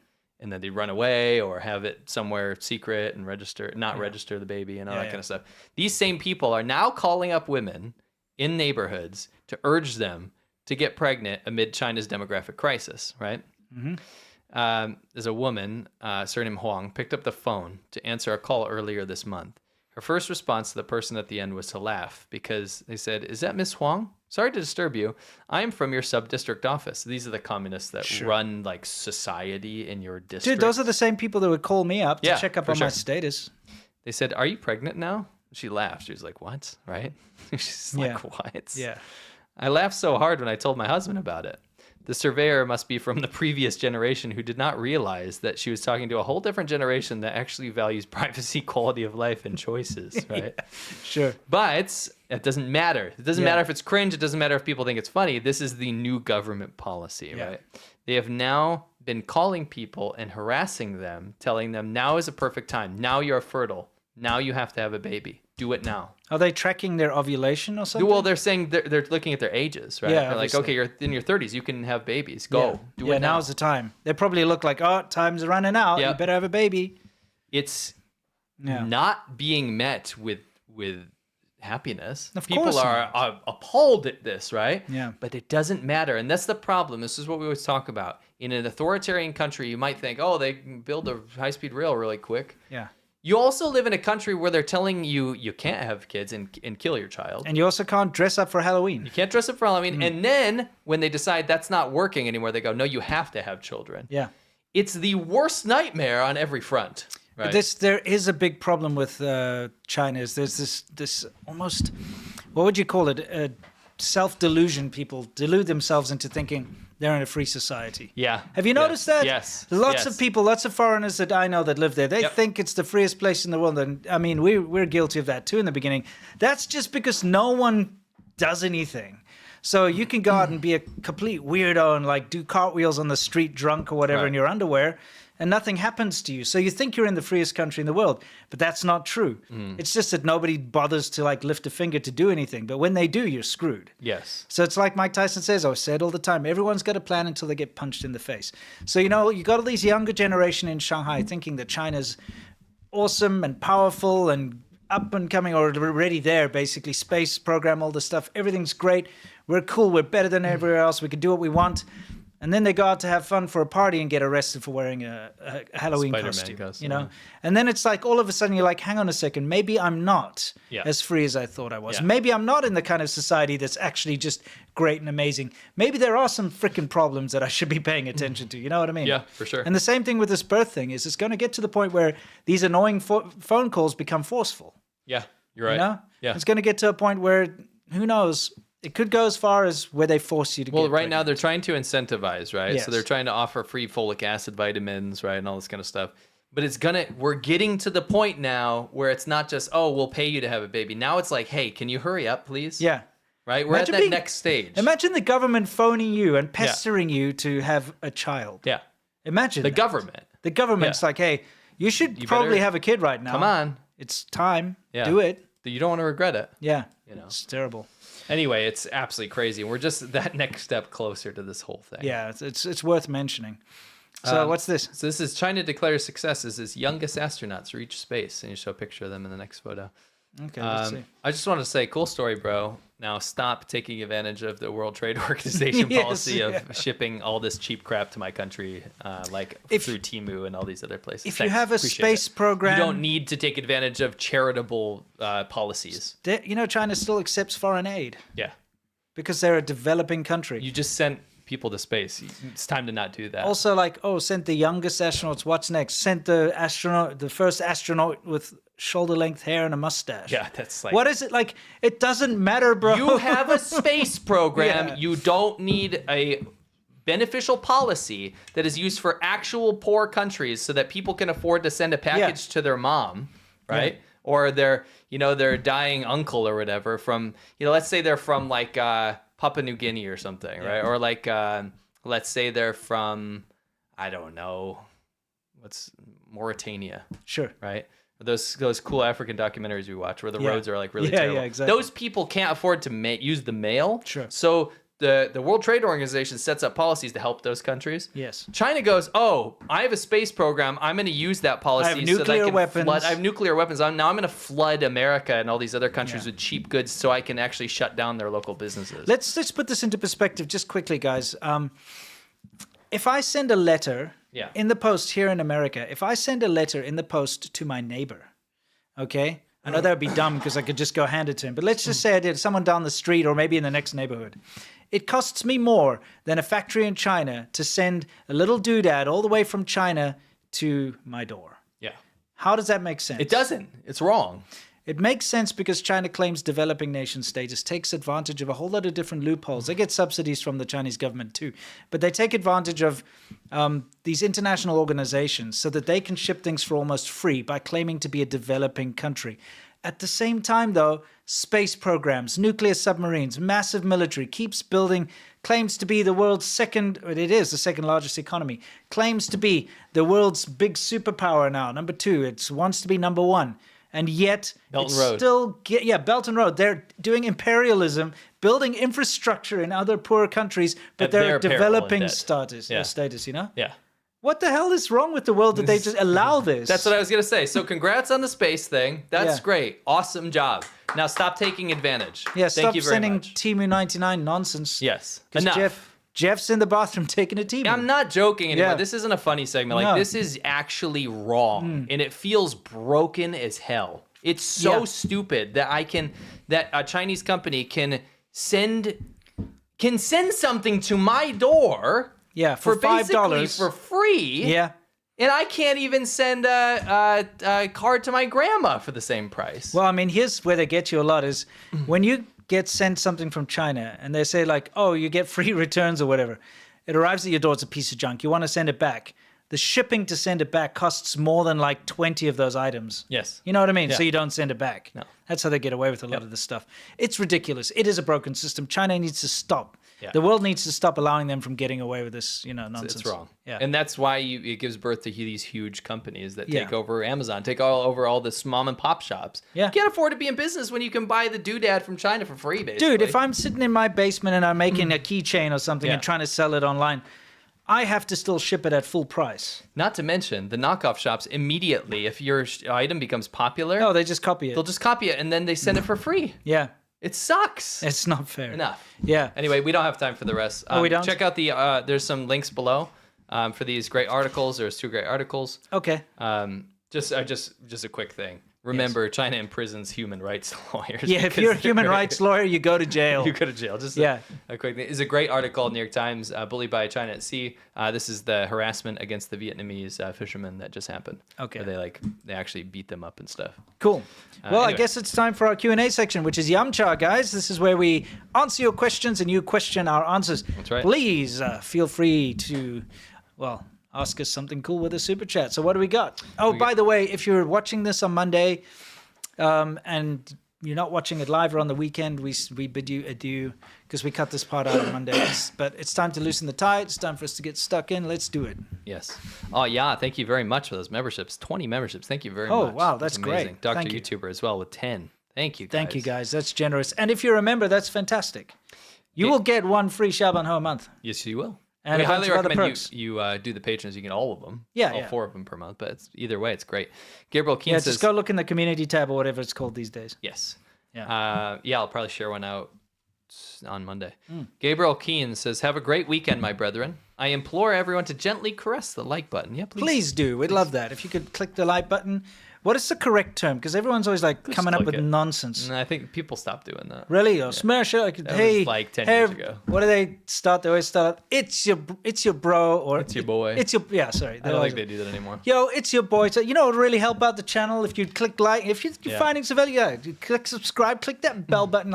And then they run away or have it somewhere secret and register the baby and all that kind of stuff. These same people are now calling up women in neighborhoods to urge them to get pregnant amid China's demographic crisis, right?
Mm-hmm.
There's a woman, surnamed Huang, picked up the phone to answer a call earlier this month. Her first response to the person at the end was to laugh because they said, "Is that Miss Huang? Sorry to disturb you. I am from your sub-district office." These are the communists that run like society in your district.
Dude, those are the same people that would call me up to check up on my status.
They said, "Are you pregnant now?" She laughed. She was like, "What?" Right? She's like, "What?"
Yeah.
I laughed so hard when I told my husband about it. The surveyor must be from the previous generation who did not realize that she was talking to a whole different generation that actually values privacy, quality of life, and choices, right?
Sure.
But it doesn't matter. It doesn't matter if it's cringe. It doesn't matter if people think it's funny. This is the new government policy, right? They have now been calling people and harassing them, telling them now is a perfect time. Now you're fertile. Now you have to have a baby. Do it now.
Are they tracking their ovulation or something?
Well, they're saying they're looking at their ages, right?
Yeah,
they're like,
obviously.
okay, you're in your 30s. You can have babies. Go. Do it now.
Now's the time. They probably look like, oh, time's running out. You better have a baby.
It's not being met with happiness.
Of
People
course
are appalled at this, right?
Yeah.
But it doesn't matter. And that's the problem. This is what we always talk about. In an authoritarian country, you might think, oh, they can build a high-speed rail really quick.
Yeah.
You also live in a country where they're telling you you can't have kids and kill your child.
And you also can't dress up for Halloween.
You can't dress up for Halloween. And then when they decide that's not working anymore, they go, no, you have to have children.
Yeah.
It's the worst nightmare on every front. Right?
There is a big problem with China. Is there's this almost, what would you call it? Self-delusion. People delude themselves into thinking they're in a free society.
Yeah.
Have you noticed that?
Yes.
Lots of people, lots of foreigners that I know that live there, they think it's the freest place in the world. And I mean, we're guilty of that too in the beginning. That's just because no one does anything. So you can go out and be a complete weirdo and like do cartwheels on the street drunk or whatever in your underwear, and nothing happens to you. So you think you're in the freest country in the world, but that's not true. It's just that nobody bothers to like lift a finger to do anything. But when they do, you're screwed.
Yes.
So it's like Mike Tyson says, I say it all the time, everyone's got a plan until they get punched in the face. So, you know, you got all these younger generation in Shanghai thinking that China's awesome and powerful and up and coming, or already there, basically, space program, all this stuff. Everything's great. We're cool. We're better than everywhere else. We can do what we want. And then they go out to have fun for a party and get arrested for wearing a Halloween
Spider-Man
costume, you know? And then it's like all of a sudden you're like, hang on a second, maybe I'm not as free as I thought I was.
Yeah.
Maybe I'm not in the kind of society that's actually just great and amazing. Maybe there are some freaking problems that I should be paying attention to. You know what I mean?
Yeah, for sure.
And the same thing with this birth thing is it's going to get to the point where these annoying phone calls become forceful.
Yeah, you're right.
You know?
Yeah.
It's going to get to a point where, who knows, it could go as far as where they force you to get
Well, right
pregnant.
now they're trying to incentivize, right?
Yes.
So they're trying to offer free folic acid vitamins, right? And all this kind of stuff. But we're getting to the point now where it's not just, oh, we'll pay you to have a baby. Now it's like, hey, can you hurry up, please?
Yeah.
Right? We're
Imagine
at that next stage.
Imagine the government phoning you and pestering you to have a child.
Yeah.
Imagine
The
that.
government.
The government's like, hey, you should probably
better-
have a kid right now.
Come on.
It's time.
Yeah.
Do it.
You don't want to regret it.
Yeah.
You know.
It's terrible.
Anyway, it's absolutely crazy. We're just that next step closer to this whole thing.
Yeah, it's worth mentioning. So what's this?
So this is China declares success as its youngest astronauts reach space. And you show a picture of them in the next photo.
Okay, let's see.
I just want to say, cool story, bro. Now stop taking advantage of the World Trade Organization
Yes,
policy of
yeah.
shipping all this cheap crap to my country, through Temu and all these other places.
If you have a space program,
you don't need to take advantage of charitable policies.
You know, China still accepts foreign aid.
Yeah.
Because they're a developing country.
You just sent people to space. It's time to not do that.
Also, like, sent the youngest astronauts. What's next? Sent the first astronaut with shoulder-length hair and a mustache.
Yeah, that's like...
What is it? Like, it doesn't matter, bro.
You have a space program.
Yeah.
You don't need a beneficial policy that is used for actual poor countries so that people can afford to send a package to their mom, right? Or their dying uncle or whatever from, let's say they're from like Papua New Guinea or something, right? Or like, let's say they're from, I don't know, what's Mauritania.
Sure.
Right? Those cool African documentaries we watch where the roads are like really terrible.
Yeah, exactly.
Those people can't afford to use the mail.
Sure.
So the World Trade Organization sets up policies to help those countries.
Yes.
China goes, oh, I have a space program. I'm going to use that policy.
I have nuclear weapons.
I have nuclear weapons. Now I'm going to flood America and all these other countries with cheap goods so I can actually shut down their local businesses.
Let's put this into perspective just quickly, guys. If I send a letter in the post here in America, if I send a letter in the post to my neighbor, okay? I know that would be dumb because I could just go hand it to him. But let's just say I did, someone down the street or maybe in the next neighborhood. It costs me more than a factory in China to send a little doodad all the way from China to my door.
Yeah.
How does that make sense?
It doesn't. It's wrong.
It makes sense because China claims developing nation status, takes advantage of a whole lot of different loopholes. They get subsidies from the Chinese government too, but they take advantage of these international organizations so that they can ship things for almost free by claiming to be a developing country. At the same time, though, space programs, nuclear submarines, massive military, keeps building, claims to be the world's it is the second largest economy, claims to be the world's big superpower now, number 2. It wants to be number 1. And yet, Belt and Road. They're doing imperialism, building infrastructure in other poor countries, but they're developing status,
Yeah.
What the hell is wrong with the world that they just allow this?
That's what I was going to say. So congrats on the space thing. That's great. Awesome job. Now stop taking advantage.
Yeah,
Thank you very
sending
much.
Temu 99 nonsense.
Yes.
Enough. Jeff's in the bathroom taking a Temu.
I'm not joking anymore. This isn't a funny segment. Like, this is actually wrong. And it feels broken as hell. It's so stupid that that a Chinese company can send something to my door
for
$5 for free.
Yeah.
And I can't even send a card to my grandma for the same price.
Well, I mean, here's where they get you a lot is when you get sent something from China and they say like, oh, you get free returns or whatever. It arrives at your door, it's a piece of junk. You want to send it back. The shipping to send it back costs more than like 20 of those items.
Yes.
You know what I mean?
Yeah.
So you don't send it back.
No.
That's how they get away with a lot of this stuff. It's ridiculous. It is a broken system. China needs to stop.
Yeah.
The world needs to stop allowing them from getting away with this, nonsense.
It's wrong.
Yeah.
And that's why it gives birth to these huge companies that take over Amazon, take over all this mom and pop shops.
Yeah.
You can't afford to be in business when you can buy the doodad from China for free, basically.
Dude, if I'm sitting in my basement and I'm making a keychain or something and trying to sell it online, I have to still ship it at full price.
Not to mention the knockoff shops immediately, if your item becomes popular.
No, they just copy it.
They'll just copy it and then they send it for free.
Yeah.
It sucks.
It's not fair.
Enough.
Yeah.
Anyway, we don't have time for the rest.
We don't?
Check out there's some links below for these great articles. There's 2 great articles.
Okay.
Just a quick thing. Remember, China imprisons human rights lawyers.
Yeah, if you're a human rights lawyer, you go to jail.
You go to jail. Just a quick thing. It's a great article in New York Times, Bullied by China at Sea. This is the harassment against the Vietnamese fishermen that just happened.
Okay.
Where they actually beat them up and stuff.
Cool. Well,
anyway.
I guess it's time for our Q&A section, which is Yamcha, guys. This is where we answer your questions and you question our answers.
That's right.
Please feel free to, ask us something cool with a super chat. So what do we got? Oh, by the way, if you're watching this on Monday and you're not watching it live or on the weekend, we bid you adieu because we cut this part out on Mondays. But it's time to loosen the tie. It's time for us to get stuck in. Let's do it.
Yes. Oh, yeah. Thank you very much for those memberships. 20 memberships. Thank you very much.
Oh, wow. That's great.
Dr.
Thank you.
YouTuber as well with 10. Thank you, guys.
Thank you, guys. That's generous. And if you're a member, that's fantastic. You will get 1 free Shaban Ho a month.
Yes, you will.
And
we
a bunch
highly
of other
recommend
perks.
you do the patrons. You get all of them.
Yeah,
all 4 of them per month. But either way, it's great. Gabriel Keane says,
just go look in the community tab or whatever it's called these days.
Yes.
Yeah.
I'll probably share one out on Monday. Gabriel Keane says, have a great weekend, my brethren. I implore everyone to gently caress the like button. Yeah, please.
Please do. We'd love that. If you could click the like button. What is the correct term? Because everyone's always coming up with nonsense.
I think people stopped doing that.
Really? Or smash it?
That was like 10 years ago.
What do they start? They always start, it's your bro, or
it's your boy.
Sorry.
I don't think they do that anymore.
Yo, it's your boy. So, it would really help out the channel if you click like. If you're finding some value, you click subscribe, click that bell button.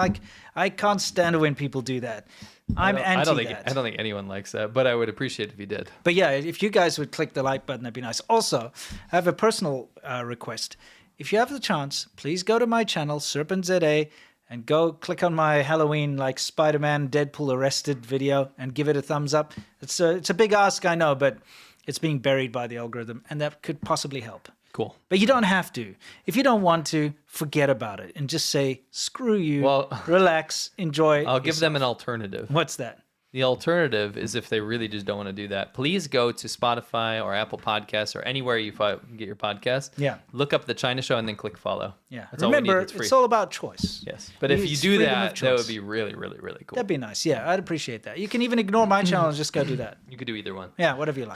I can't stand it when people do that. I'm anti
I don't think
that.
I don't think anyone likes that, but I would appreciate if you did.
But yeah, if you guys would click the like button, that'd be nice. Also, I have a personal request. If you have the chance, please go to my channel, SerpentZA, and go click on my Halloween, like Spider-Man, Deadpool arrested video and give it a thumbs up. It's a big ask, I know, but it's being buried by the algorithm, and that could possibly help.
Cool.
But you don't have to. If you don't want to, forget about it and just say, screw you, relax, enjoy.
I'll give them an alternative.
What's that?
The alternative is if they really just don't want to do that, please go to Spotify or Apple Podcasts or anywhere you get your podcast.
Yeah.
Look up The China Show and then click follow.
Yeah.
That's all we need.
Remember,
It's free.
it's all about choice.
Yes. But if you do that, that would be really, really, really cool.
That'd be nice. Yeah, I'd appreciate that. You can even ignore my channel and just go do that.
You could do either one.
Yeah, whatever you like.